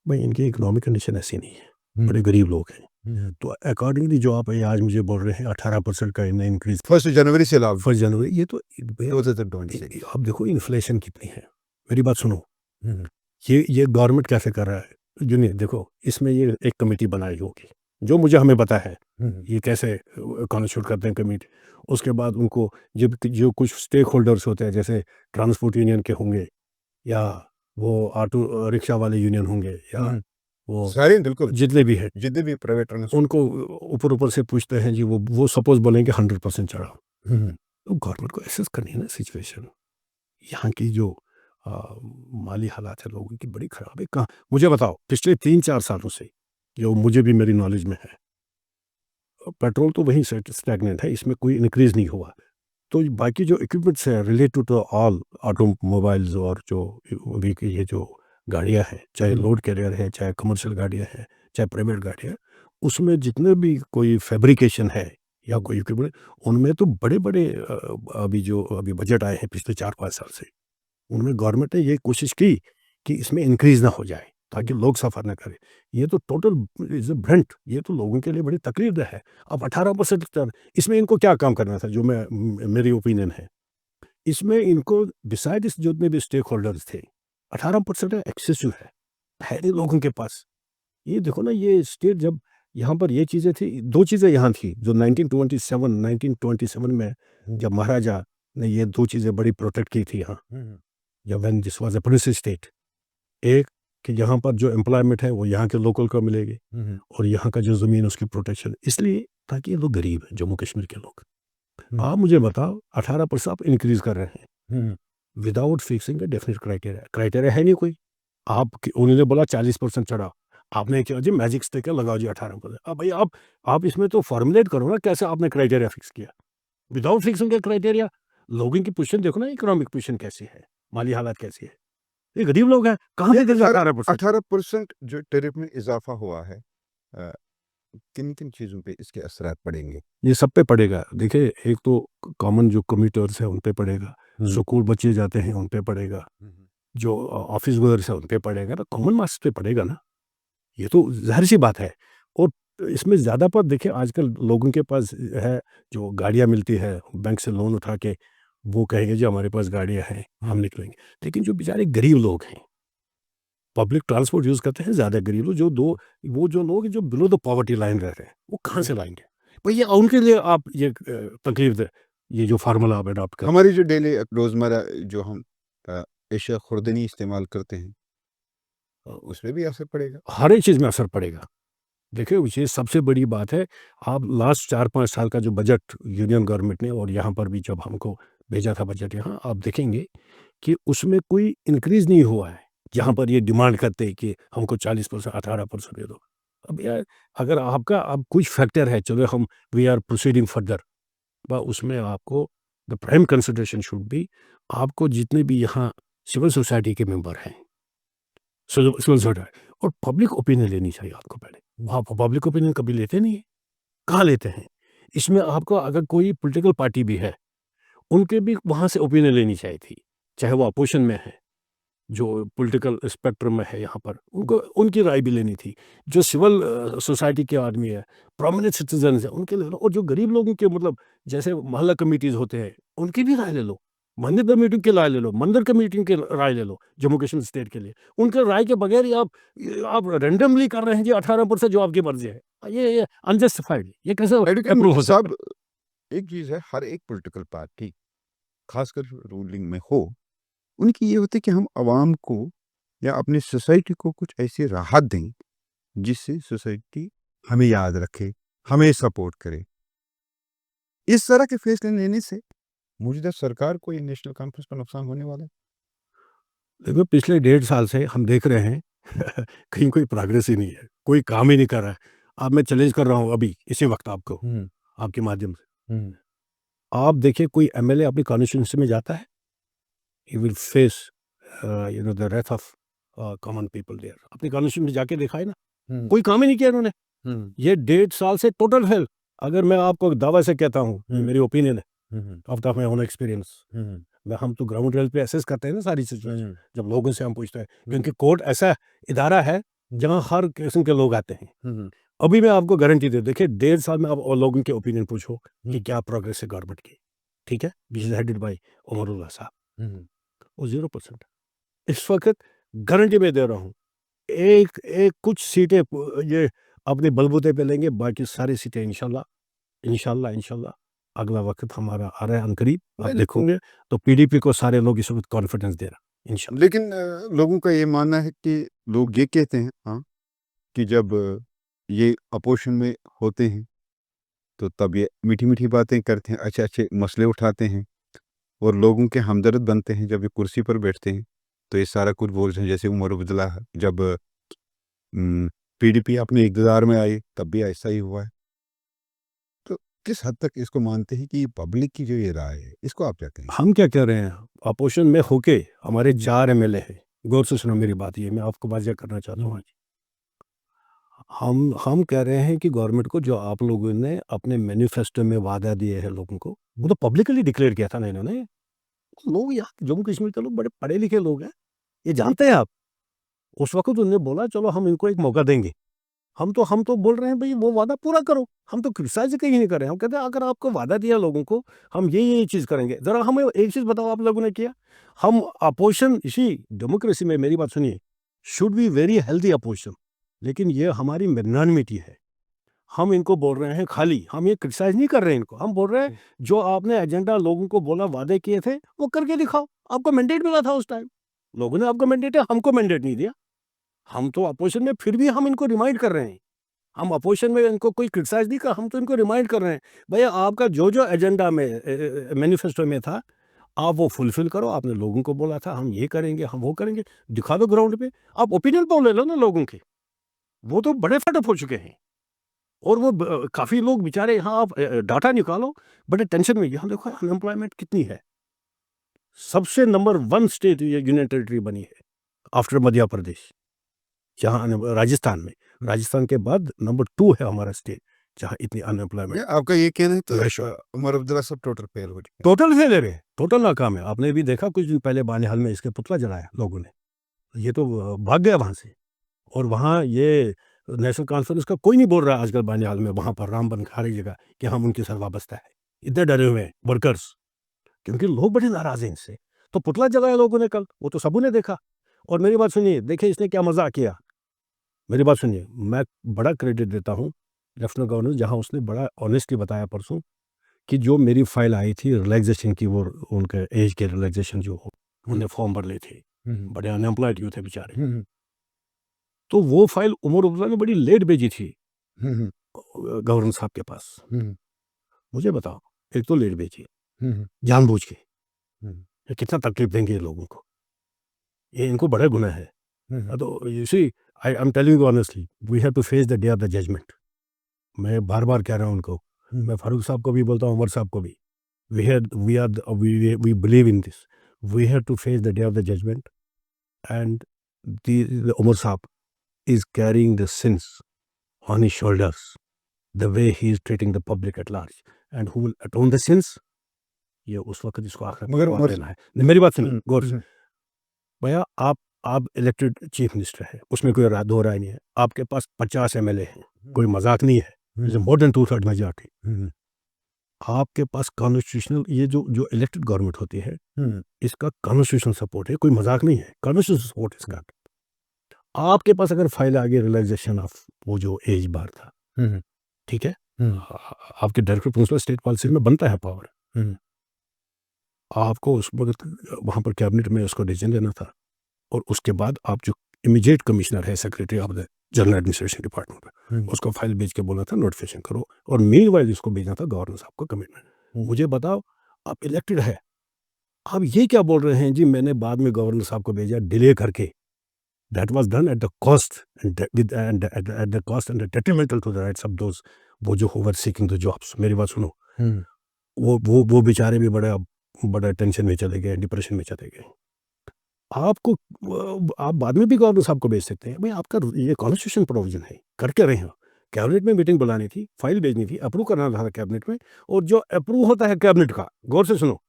भाई इनकी इकोनॉमिक कंडीशन ऐसी नहीं है, बड़े गरीब लोग हैं। तो अकॉर्डिंगली जो आप ये आज मुझे बोल रहे हैं 18% का इन्हें इंक्रीज़ 1 जनवरी से लागू 1 जनवरी, ये तो भैया 2026। आप देखो इन्फ्लेशन कितनी है। मेरी बात सुनो, ये गवर्नमेंट कैसे कर रहा है? नहीं देखो, इसमें ये एक कमेटी बनाई होगी, जो मुझे हमें पता है, ये कैसे कॉन्स्टिट्यूट करते हैं कमेटी। उसके बाद उनको जब जो कुछ स्टेक होल्डर्स होते हैं, जैसे ट्रांसपोर्ट यूनियन के होंगे, या वो ऑटो रिक्शा वाले यूनियन होंगे, या वो सारे बिल्कुल, जितने भी हैं, जितने भी प्राइवेट ट्रांसपोर्ट, उनको ऊपर-ऊपर से पूछते हैं जी, वो सपोज़ बोलेंगे 100% चढ़ाओ। तो गवर्नमेंट को एसेस करनी है ना सिचुएशन। यहाँ की जो अ, माली हालात है लोगों की बड़ी ख़राब है। कहाँ मुझे बताओ, पिछले 3-4 सालों से, जो मुझे भी मेरी नॉलेज में है, पेट्रोल तो वहीं से स्टैग्नेंट है, इसमें कोई इंक्रीज़ नहीं हुआ। तो बाकी जो इक्विपमेंट्स हैं रिलेटेड टू ऑल ऑटोमोबाइल्स, और जो अभी की ये जो गाड़ियाँ हैं, चाहे लोड कैरियर है, चाहे कमर्शियल गाड़ियाँ हैं, चाहे प्राइवेट गाड़ियाँ हैं, उसमें जितने भी कोई फैब्रिकेशन है या कोई इक्विपमेंट, उनमें तो बड़े-बड़े अभी बजट आए हैं पिछले 4-5 साल से, उनमें गवर्नमेंट ने ये कोशिश की कि इसमें इंक्रीज़ ना हो जाए, ताकि लोग सफ़र ना करें। ये तो टोटल इज़ अ ब्रंट, ये तो लोगों के लिए बड़ी तकलीफ़देह है। अब 18% इसमें इनको क्या काम करना था, जो मेरी ओपिनियन है। इसमें इनको बिसाइड्स जितने भी स्टेक होल्डर्स थे, 18% एक्सेसिव है नहीं लोगों के पास। ये देखो ना, ये स्टेट जब यहाँ पर ये चीज़ें थी, 2 चीज़ें यहाँ थी जो 1927 में जब महाराजा ने ये 2 चीज़ें बड़ी प्रोटेक्ट की थी यहाँ, जब when this was a prince state. एक कि यहाँ पर जो एम्प्लॉयमेंट है वो यहाँ के लोकल को मिलेगी, और यहाँ का जो ज़मीन उसकी प्रोटेक्शन, इसलिए ताकि ये लोग गरीब हैं, जम्मू कश्मीर के लोग। आप मुझे बताओ, 18% आप इंक्रीज़ कर रहे हैं विदाउट फिक्सिंग अ डेफिनिट क्राइटेरिया। क्राइटेरिया है नहीं कोई। उन्होंने बोला 40% चढ़ाओ, आपने क्या जी मैजिक स्टिक है लगाओ जी 18%। अब भाई आप इसमें तो फॉर्मुलेट करो ना, कैसे आपने क्राइटेरिया फिक्स किया? विदाउट फिक्सिंग अ क्राइटेरिया, लोगों की पोज़ीशन देखो ना, इकोनॉमिक पोज़ीशन कैसी है, माली हालात कैसी है। ये गरीब लोग हैं, कहाँ ये से देंगे 18%? 18% जो टैरिफ में इजाफा हुआ है, अ, किन-किन चीज़ों पे इसके असरात पड़ेंगे? ये सब पे पड़ेगा। देखिए, एक तो कॉमन जो कम्यूटर्स हैं उन पे पड़ेगा, स्कूल बच्चे जाते हैं उन पे पड़ेगा, जो ऑफ़िस गोअर्स हैं उन पे पड़ेगा ना, कॉमन मास पे पड़ेगा ना। ये तो ज़ाहिर-सी बात है। और इसमें ज़्यादा पर देखिए, आजकल लोगों के पास है, जो गाड़ियाँ मिलती है, बैंक से लोन उठा के वो कहेंगे जी हमारे पास गाड़ियाँ हैं, हम निकलेंगे। लेकिन जो बेचारे गरीब लोग हैं, पब्लिक ट्रांसपोर्ट यूज़ करते हैं ज़्यादा गरीब लोग, वो जो लोग जो बिलो द पॉवर्टी लाइन रह रहे हैं, वो कहाँ से लाएँगे? भई ये उनके लिए आप ये तकलीफ दे, ये जो फ़ॉर्मूला आप अडॉप्ट कर, हमारी जो डेली रोज़मर्रा जो हम एशिया खुर्दनी इस्तेमाल करते हैं, उसमें भी असर पड़ेगा? हर एक चीज़ में असर पड़ेगा। देखिए, ये सबसे बड़ी बात है, आप लास्ट 4-5 साल का जो बजट यूनियन गवर्नमेंट ने, और यहाँ पर भी जब हमको भेजा था बजट यहाँ, आप देखेंगे कि उसमें कोई इंक्रीज़ नहीं हुआ है। जहाँ पर ये डिमांड करते हैं कि हमको 40% 18% दे दो। अब यार अगर आपका अब कुछ फैक्टर है, चलो हम वी आर प्रोसीडिंग फर्दर, उसमें आपको the prime consideration should be, आपको जितने भी यहाँ सिविल सोसाइटी के मेंबर हैं, सिविल सोसाइटी और पब्लिक ओपिनियन लेनी चाहिए आपको पहले। वहाँ पब्लिक ओपिनियन कभी लेते नहीं है, कहाँ लेते हैं? इसमें आपको अगर कोई पॉलिटिकल पार्टी भी है, उनके भी वहाँ से ओपिनियन लेनी चाहिए थी, चाहे वो अपोजिशन में है, जो पॉलिटिकल स्पेक्ट्रम में है यहाँ पर, उनको उनकी राय भी लेनी थी। जो सिविल सोसाइटी के आदमी है, प्रोमिनेंट सिटीजन्स हैं, उनके ले लो, और जो गरीब लोगों के मतलब जैसे मोहल्ला कमिटीज़ होते हैं, उनकी भी राय ले लो। मंदिर कमेटी की राय ले लो, मंदिर कमेटी की राय ले लो, जम्मू कश्मीर स्टेट के लिए। उनके राय के बगैर ही आप रैंडमली कर रहे हैं जी 18% जो आपकी मर्ज़ी है। ये अनजस्टिफाइड, ये कैसे लेकिन अप्रूव हो सकता है? साहब, एक चीज़ है, हर एक पॉलिटिकल पार्टी, खासकर रूलिंग में हो, उनकी ये होती है कि हम आवाम को या अपनी सोसाइटी को कुछ ऐसी राहत दें, जिससे सोसाइटी हमें याद रखे, हमें सपोर्ट करे। इस तरह के फैसले लेने से मौजूदा सरकार को या नेशनल कॉन्फ्रेंस को नुकसान होने वाला है। देखो पिछले 1.5 साल से हम देख रहे हैं कहीं कोई प्रोग्रेस ही नहीं है, कोई काम ही नहीं कर रहा है। अब मैं चैलेंज कर रहा हूँ अभी इसी वक्त आपको, आपके माध्यम से, आप देखिए कोई एमएलए अपनी कॉन्स्टिट्यूएंसी में जाता है, he will face the wrath of common people there. अपनी कॉन्स्टिट्यूएंसी में जाके देखा है ना, कोई काम ही नहीं किया इन्होंने। ये 1.5 साल से टोटल फेल। अगर मैं आपको दावा से कहता हूँ, मेरी ओपिनियन है, of the my own experience, हम तो ग्राउंड लेवल पे असेस करते हैं ना सारी सिचुएशन, जब लोगों से हम पूछते हैं, क्योंकि कोर्ट ऐसा इदारा है जहाँ हर किस्म के लोग आते हैं। अभी मैं आपको गारंटी दे, देखिए 1.5 साल में आप और लोगों के ओपिनियन पूछो कि क्या प्रोग्रेस है गवर्नमेंट की, ठीक है, विच इज हेडेड बाय उमरुल्लाह साहब, वो 0%। इस वक्त गारंटी में दे रहा हूँ, एक एक कुछ सीटें ये अपने बलबूते पे लेंगे, बाकी सारी सीटें इंशाल्लाह इंशाल्लाह इंशाल्लाह। अगला वक्त हमारा आ रहा है अनकरीब, आप देखोगे तो पीडीपी को सारे लोग इस वक्त कॉन्फिडेंस दे रहा इंशाल्लाह। लेकिन लोगों का ये मानना है कि लोग ये कहते हैं, हाँ, कि जब ये अपोजिशन में होते हैं, तो तब ये मीठी-मीठी बातें करते हैं, अच्छे-अच्छे मसले उठाते हैं और लोगों के हमदर्द बनते हैं। जब ये कुर्सी पर बैठते हैं, तो ये सारा कुछ बोलते हैं। जैसे उमर अब्दुल्ला जब पीडीपी अपने इक़्तिदार में आई, तब भी ऐसा ही हुआ है। तो किस हद तक इसको मानते हैं कि पब्लिक की जो ये राय है, इसको आप क्या कहेंगे? हम क्या कह रहे हैं, अपोजिशन में होके हमारे 4 एमएलए हैं, गौर से सुनो मेरी बात, ये मैं आपको वाज़ेह करना चाहता हूँ आज। हम कह रहे हैं कि गवर्नमेंट को जो आप लोगों ने अपने मैनिफेस्टो में वादा दिए हैं लोगों को, वो तो पब्लिकली डिक्लेयर किया था ना इन्होंने। लोग यहाँ जम्मू कश्मीर के लोग बड़े पढ़े लिखे लोग हैं, ये जानते हैं आप। उस वक़्त उन्होंने बोला चलो हम इनको एक मौका देंगे। हम तो बोल रहे हैं भई वो वादा पूरा करो। हम तो क्रिटिसाइज़ कहीं नहीं कर रहे हैं। हम कहते हैं अगर आपको वादा दिया लोगों को, हम ये चीज़ करेंगे। ज़रा हमें एक चीज़ बताओ आप लोगों ने किया? हम अपोज़िशन इसी डेमोक्रेसी में मेरी बात सुनिए, should be very healthy opposition. लेकिन ये हमारी मैग्नानिमिटी है। हम इनको बोल रहे हैं खाली, हम ये क्रिटिसाइज़ नहीं कर रहे हैं इनको। हम बोल रहे हैं जो आपने एजेंडा लोगों को बोला, वादे किए थे, वो करके दिखाओ। आपको मैंडेट मिला था उस टाइम। लोगों ने आपको मैंडेट है, हमको मैंडेट नहीं दिया। हम तो अपोज़िशन में फिर भी हम इनको रिमाइंड कर रहे हैं। हम अपोज़िशन में इनको कोई क्रिटिसाइज़ नहीं कर, हम तो इनको रिमाइंड कर रहे हैं, भैया आपका जो-जो एजेंडा में मैनिफेस्टो में था, आप वो फुलफ़िल करो। आपने लोगों को बोला था हम ये करेंगे, हम वो करेंगे, दिखा दो ग्राउंड पे। आप ओपिनियन पोल ले लो ना लोगों के, वो तो बड़े फेड अप हो चुके हैं। और वो काफ़ी लोग बेचारे यहाँ आप डाटा निकालो, बड़े टेंशन में, यहाँ देखो अनएम्प्लॉयमेंट कितनी है। सबसे नंबर 1 स्टेट ये यूनियन टेरिटरी बनी है, आफ्टर मध्य प्रदेश, जहाँ राजस्थान में। राजस्थान के बाद नंबर 2 है हमारा स्टेट, जहाँ इतनी अनएम्प्लॉयमेंट। ये आपका ये कहना है तो रेशो उमर अब्दुल्ला साहब टोटल फेल हो चुके टोटल फेलियर है, टोटल नाकाम है। आपने भी देखा कुछ दिन पहले बानिहाल में इसके पुतला जलाया लोगों ने। ये तो भाग गया वहाँ से। और वहाँ ये नेशनल कॉन्फ्रेंस का कोई नहीं बोल रहा है आजकल बानिहाल में, वहाँ पर रामबन हर जगह, कि हम उनके साथ वाबस्ता है। इतने डरे हुए हैं वर्कर्स, क्योंकि लोग बड़े नाराज़ हैं इनसे। तो पुतला जलाया लोगों ने कल, वो तो सबों ने देखा। और मेरी बात सुनिए, देखिए इसने क्या मज़ाक किया। मेरी बात सुनिए, मैं बड़ा क्रेडिट देता हूँ लेफ्टिनेंट गवर्नर, जहाँ उसने बड़ा ऑनेस्टली बताया परसों कि जो मेरी फाइल आई थी रिलैक्सेशन की, वो उनके एज के रिलैक्सेशन जो उन्होंने फॉर्म भर लिए थे, हैं। बड़े अनएम्प्लॉयड यूथ थे बेचारे, तो वो फाइल उमर अब्दुल्ला ने बड़ी लेट भेजी थी गवर्नर साहब के पास। मुझे बताओ, एक तो लेट भेजी जानबूझ के, ये कितना तकलीफ देंगे ये लोगों को, ये इनको बड़ा गुनाह है। तो you see I am telling you honestly we have to face the day of the judgment. मैं बार-बार कह रहा हूँ उनको, मैं फारूक साहब को भी बोलता हूँ, उमर साहब को भी। We believe in this. We have to face the day of the judgment, and the Umar Saab is carrying the sins on his shoulders, the way he is treating the public at large, and who will atone the sins? ये उस वक्त इसको आखिरत मगर में उमर देना है। नहीं, मेरी बात सुनिए गौर से। भैया आप इलेक्टेड चीफ मिनिस्टर हैं, उसमें कोई दो राय नहीं है। आपके पास 50 एमएलए हैं, कोई मजाक नहीं है। More than 2/3 majority. आपके पास कॉन्स्टिट्यूशनल ये जो इलेक्टेड गवर्नमेंट होती है, इसका कॉन्स्टिट्यूशनल सपोर्ट है, कोई मजाक नहीं है। कॉन्स्टिट्यूशनल सपोर्ट इसका। आपके पास अगर फाइल आ गई रिलैक्सेशन ऑफ वो जो एज बार था, ठीक है, आपके डायरेक्टर प्रिंसिपल स्टेट पॉलिसी में बनता है पावर। आपको उस वक्त वहाँ पर कैबिनेट में उसको डिसीजन लेना था, और उसके बाद आप जो इमीडिएट कमिश्नर है secretary of the general administration department, उसको फाइल भेज के बोलना था नोटिफिकेशन करो, और मीनवाइल इसको भेजना था गवर्नर साहब को कमिटमेंट। मुझे बताओ, आप इलेक्टेड है, आप ये क्या बोल रहे हैं जी मैंने बाद में गवर्नर साहब को भेजा डिले करके। That was done at the cost and at the cost and detrimental to the rights of those वो जो who were seeking the jobs. मेरी बात सुनो, वो बेचारे भी बड़ा टेंशन में चले गए, डिप्रेशन में चले गए। आपको आप बाद में भी गवर्नर साहब को भेज सकते हैं। भाई आपका ये कॉन्स्टिट्यूशन प्रोविजन है, करके रहे हो। कैबिनेट में मीटिंग बुलानी थी, फाइल भेजनी थी, अप्रूव करना था कैबिनेट में, और जो अप्रूव होता है कैबिनेट का, गौर से सुनो,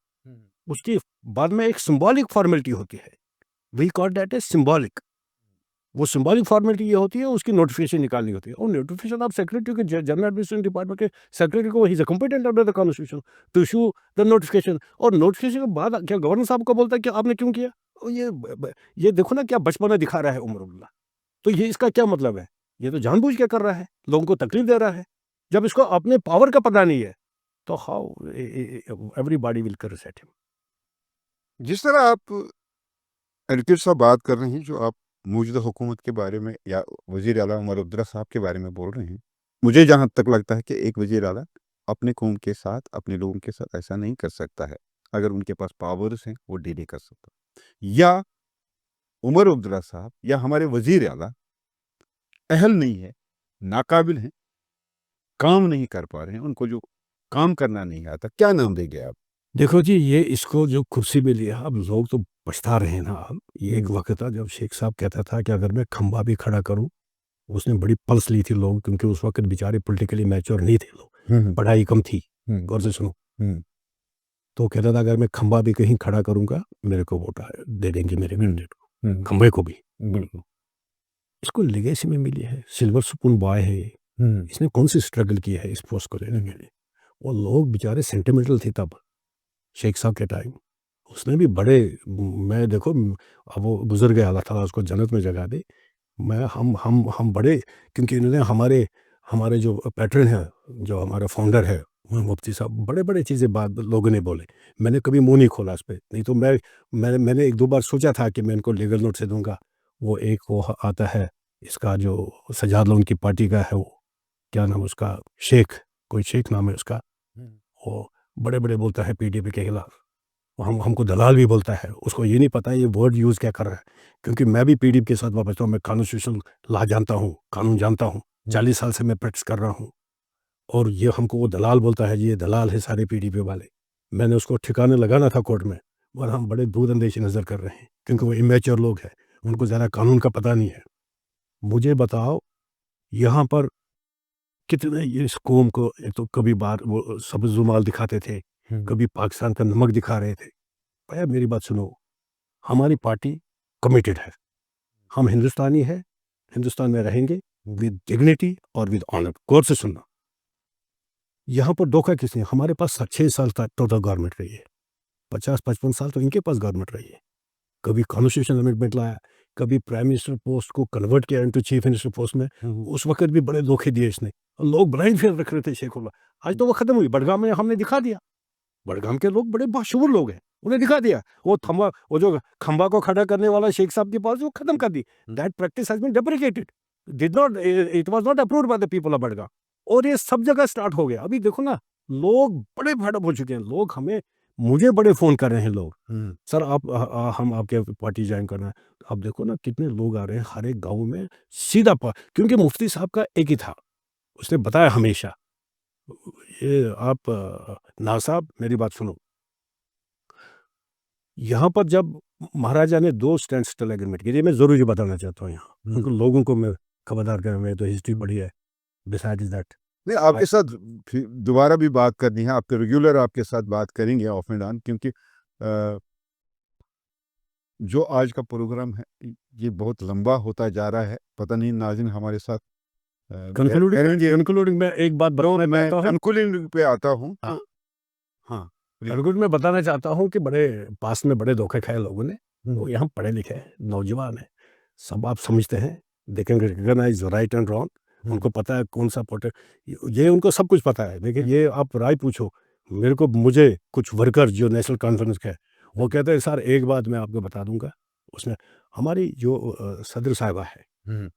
उसकी बाद में एक सिंबॉलिक फॉर्मेलिटी होती है। We call that a symbolic. वो सिंबॉलिक फॉर्मेलिटी ये होती है, उसकी नोटिफिकेशन निकालनी होती है, और नोटिफिकेशन आप सेक्रेटरी के जनरल एडमिनिस्ट्रेशन डिपार्टमेंट के सेक्रेटरी को, he is competent under the constitution to issue the notification. और नोटिफिकेशन के बाद क्या गवर्नर साहब को बोलता है कि आपने क्यों किया? और ये देखो ना क्या बचपना दिखा रहा है उमर अब्दुल्ला। तो ये इसका क्या मतलब है? ये तो जानबूझ के कर रहा है, लोगों को तकलीफ दे रहा है। जब इसको अपने पावर का पता नहीं है, तो हाउ एवरीबॉडी विल करसेट हिम। जिस तरह आप एडवोकेट साहब बात कर रहे हैं, जो आप मौजूदा हुकूमत के बारे में या वज़ीर आला उमर अब्दुल्ला साहब के बारे में बोल रहे हैं, मुझे जहाँ तक लगता है कि एक वज़ीर आला अपने कौम के साथ, अपने लोगों के साथ ऐसा नहीं कर सकता है। अगर उनके पास पावर्स हैं, वो डिले कर सकता है। या उमर अब्दुल्ला साहब या हमारे वज़ीर आला अहल नहीं है, नाकाबिल हैं, काम नहीं कर पा रहे हैं, उनको जो काम करना नहीं आता, क्या नाम देंगे आप? देखो जी, ये इसको जो कुर्सी में लिया, अब लोग तो पछता रहे हैं ना। अब ये एक वक्त था जब शेख साहब कहता था कि अगर मैं खंबा भी खड़ा करूं, उसने बड़ी पल्स ली थी लोग, क्योंकि उस वक्त बेचारे पॉलिटिकली मैच्योर नहीं थे लोग, पढ़ाई कम थी। गौर से सुनो, तो कहता था अगर मैं खंबा भी कहीं खड़ा करूंगा, मेरे को वोट दे देंगे, मेरे कैंडिडेट को, खंबे को भी। बिल्कुल, इसको लेगेसी में मिली है, सिल्वर स्पून बॉय है ये। इसने कौन सी स्ट्रगल की है इस पोस्ट को लेने के लिए। वो लोग बेचारे सेंटिमेंटल थे तब शेख साहब के टाइम। उसने भी बड़े, मैं देखो, अब वो गुजर गया, अल्लाह ताला उसको जन्नत में जगह दे। मैं हम बड़े, क्योंकि इन्होंने हमारे जो पैटर्न है, जो हमारा फाउंडर है मुफ्ती साहब, बड़े बड़े चीज़ें बात लोगों ने बोले, मैंने कभी मुंह नहीं खोला इस पर। नहीं तो मैंने एक दो बार सोचा था कि मैं इनको लीगल नोट से दूंगा। वो एक वो आता है इसका जो सजाद लोन की पार्टी का है, वो क्या नाम उसका, शेख, कोई शेख नाम है उसका, वो बड़े बड़े बोलता है पीडीपी के खिलाफ। हमको दलाल भी बोलता है, उसको ये नहीं पता ये वर्ड यूज़ क्या कर रहा है। क्योंकि मैं भी पीडीपी के साथ वापस हूँ, मैं कॉन्स्टिट्यूशन लॉ जानता हूँ, कानून जानता हूँ, 40 साल से मैं प्रैक्टिस कर रहा हूँ। और ये हमको वो दलाल बोलता है जी, ये दलाल है सारे पीडीपी वाले। मैंने उसको ठिकाने लगाना था कोर्ट में, और हम बड़े दूरअंदेशी नज़र कर रहे हैं, क्योंकि वो इमेच्योर लोग हैं, उनको ज़्यादा कानून का पता नहीं है। मुझे बताओ, यहाँ पर कितने ये इस कौम को, एक तो कभी बार वो सब्ज़ रुमाल दिखाते थे, कभी पाकिस्तान का नमक दिखा रहे थे। भैया मेरी बात सुनो, हमारी पार्टी कमिटेड है, हम हिंदुस्तानी है, हिंदुस्तान में रहेंगे विद डिग्निटी और विद ऑनर। गौर से सुनना, यहाँ पर धोखा किसने, हमारे पास 6 साल तक टोटल गवर्नमेंट रही है, 50-55 साल तो इनके पास गवर्नमेंट रही है। कभी कॉन्स्टिट्यूशन अमेंडमेंट लाया, कभी प्राइम मिनिस्टर पोस्ट को कन्वर्ट किया इनटू चीफ मिनिस्टर पोस्ट में। उस वक्त भी बड़े धोखे दिए इसने, लोग ब्लाइंड फेयर रख रहे थे शेखुल्ला। आज तो वो खत्म हुई, बड़गाम में हमने दिखा दिया। बड़गाम के लोग बड़े बाशऊर लोग हैं, उन्हें दिखा दिया। वो जो खंबा को खड़ा करने वाला शेख साहब की पॉलिसी वो खत्म कर दी। That practice has been deprecated, it was not approved by the people of Budgam. और ये सब जगह स्टार्ट हो गया। अभी देखो ना, लोग बड़े फेड अप हो चुके हैं, लोग हमें मुझे बड़े फ़ोन कर रहे हैं लोग, हुँ। सर आप हम आपके पार्टी जॉइन करना है। आप देखो ना कितने लोग आ रहे हैं हर एक गाँव में सीधा प क्योंकि मुफ्ती साहब का एक ही था, उसने बताया हमेशा, ये आप ना साहब मेरी बात सुनो। यहाँ पर जब महाराजा ने 2 स्टैंड स्टिल एग्रीमेंट किए, ये मैं ज़रूर ये बताना चाहता हूँ यहाँ, हुँ। क्योंकि लोगों को मैं खबरदार करूँ, मैंने तो हिस्ट्री पढ़ी है, बिसाइड्स दैट नहीं, आई आपके साथ फिर दोबारा भी बात करनी है, आपके रेगुलर आपके साथ बात करेंगे ऑफ एंड ऑन, क्योंकि जो आज का प्रोग्राम है, ये बहुत लंबा होता जा रहा है। पता नहीं नाज़रीन हमारे साथ करेंगे। कंक्लूडिंग मैं एक बात तो बताना मैं चाहता हूँ। कंक्लूजन पे आता हूँ, हाँ, तो हाँ, प्लीज़। कंक्लूड मैं बताना चाहता हूँ कि बड़े पास में बड़े धोखे खाए लोगों ने, हुँ, वो यहाँ पढ़े लिखे हैं, नौजवान हैं, सब आप समझते हैं, they can recognise right and wrong, हुँ, उनको पता है कौन-सा पोटे ये उनको सब कुछ पता है। देखिए, ये आप राय पूछो, मुझे कुछ वर्कर जो नेशनल कॉन्फ्रेंस के हैं, वो हुँ, कहते हैं सर एक बात मैं आपको बता दूँगा, उसने हमारी जो सदर साहिबा है, हुँ,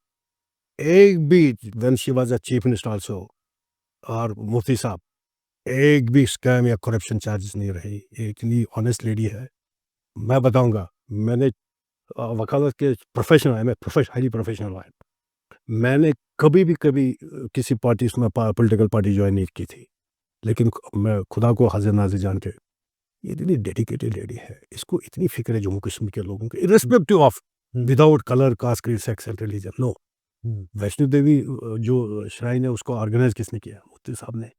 एक भी when she was a chief minister also और मुफ्ती साहब, एक भी स्कैम या करप्शन चार्जेस नहीं रही, ये इतनी ऑनेस्ट लेडी है। मैं बताऊँगा, मैंने वकालत के प्रोफ़ेशनल है, मैं हाइली प्रोफ़ेशनल लॉयर। मैंने कभी किसी पार्टी में पॉलिटिकल पार्टी जॉइन नहीं की थी। लेकिन मैं खुदा को हाज़िर-नाज़िर जान के, ये इतनी डेडिकेटेड लेडी है, इसको इतनी फ़िक्र है जम्मू कश्मीर के लोगों की, irrespective of hmm, without colour, caste, creed, sex and religion, no. Hmm. Vaishno Devi जो श्राइन है उसको ऑर्गेनाइज़ किसने किया? मुफ्ती साहब ने।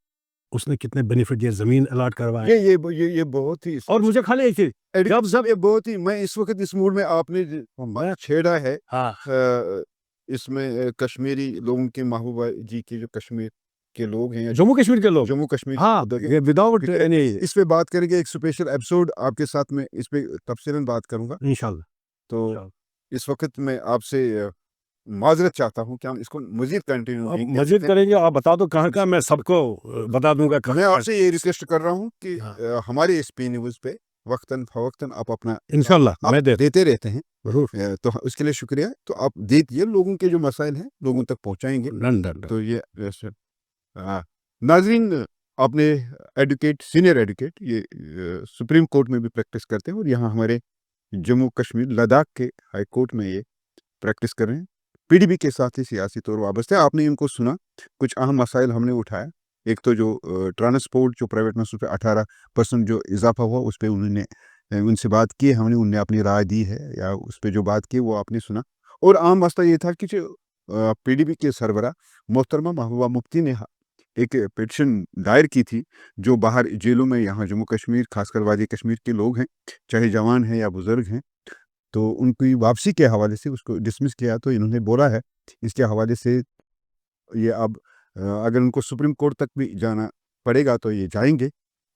उसने कितने बेनिफिट दिए, ज़मीन अलॉट करवाए ये बहुत ही और मुझे खाली एक चीज़, जब सब ये बहुत ही मैं इस वक़्त इस मूड में आपने मैं छेड़ा है, हाँ, इसमें कश्मीरी लोगों की महबूबा जी की जो कश्मीर के लोग हैं, या जम्मू कश्मीर के लोग, जम्मू कश्मीर हाँ, उधर के, ये विदाउट ठीक है, एनी इस पे बात करेंगे, एक स्पेशल एपिसोड आपके साथ में इस पे तफ़सीलन बात करूँगा। इंशाल्लाह, तो इंशाल्लाह। इस वक़्त मैं आपसे माज़रत चाहता हूँ कि हम इसको मज़ीद कंटिन्यू अब नहीं कर मज़ीद सकते। करेंगे, आप बता दो कहाँ-कहाँ, मैं सबको बता दूँगा मैं कहाँ-कहाँ। आपसे ये रिक्वेस्ट कर रहा हूँ कि हाँ, हमारे इस पी न्यूज़ पे वक़्तन-फ़वक़्तन आप अपना इंशाल्लाह आप मैं दे देते रहते हैं। ज़रूर, तो उसके लिए शुक्रिया। तो आप दीजिए, लोगों के जो मसाइल हैं, लोगों तक पहुँचाएँगे। Done, done, done. तो ये वैसे नाज़रीन, आपने सीनियर एडवोकेट, ये सुप्रीम कोर्ट में भी प्रैक्टिस करते हैं, और यहाँ हमारे जम्मू कश्मीर, लद्दाख के हाई कोर्ट में ये प्रैक्टिस कर रहे हैं। पीडीपी के साथ ही सियासी तौर वाबस्ते हैं। आपने इनको सुना, कुछ अहम मसाइल हमने उठाया। एक तो जो ट्रांसपोर्ट, जो प्राइवेट बसों पे 18% जो इज़ाफ़ा हुआ, उस पे उन्होंने उनसे बात की, हमने उन्हें अपनी राय दी है, या उस पे जो बात की वो आपने सुना। और अहम मसला ये था कि जो पीडीपी के सरबराह मोहतरमा महबूबा मुफ्ती ने एक पिटीशन दायर की थी, जो बाहर जेलों में, यहाँ जम्मू कश्मीर, खासकर वादी कश्मीर के लोग हैं, चाहे जवान हैं या बुज़ुर्ग हैं, तो उनकी वापसी के हवाले से उसको डिसमिस किया। तो इन्होंने बोला है, इसके हवाले से ये अब अगर उनको सुप्रीम कोर्ट तक भी जाना पड़ेगा तो ये जाएँगे,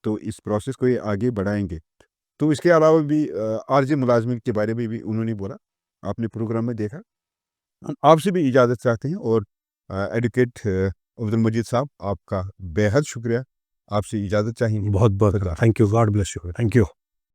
तो इस प्रोसेस को ये आगे बढ़ाएँगे। तो इसके अलावा भी आरज़ी मुलाज़मिन के बारे में भी उन्होंने बोला, आपने प्रोग्राम में देखा। हम आपसे भी इजाज़त चाहते हैं, और एडवोकेट अब्दुल मजीद साहब, आपका बेहद शुक्रिया। आपसे इजाज़त चाहेंगे। बहुत-बहुत खुदा thank you, God bless you, thank you.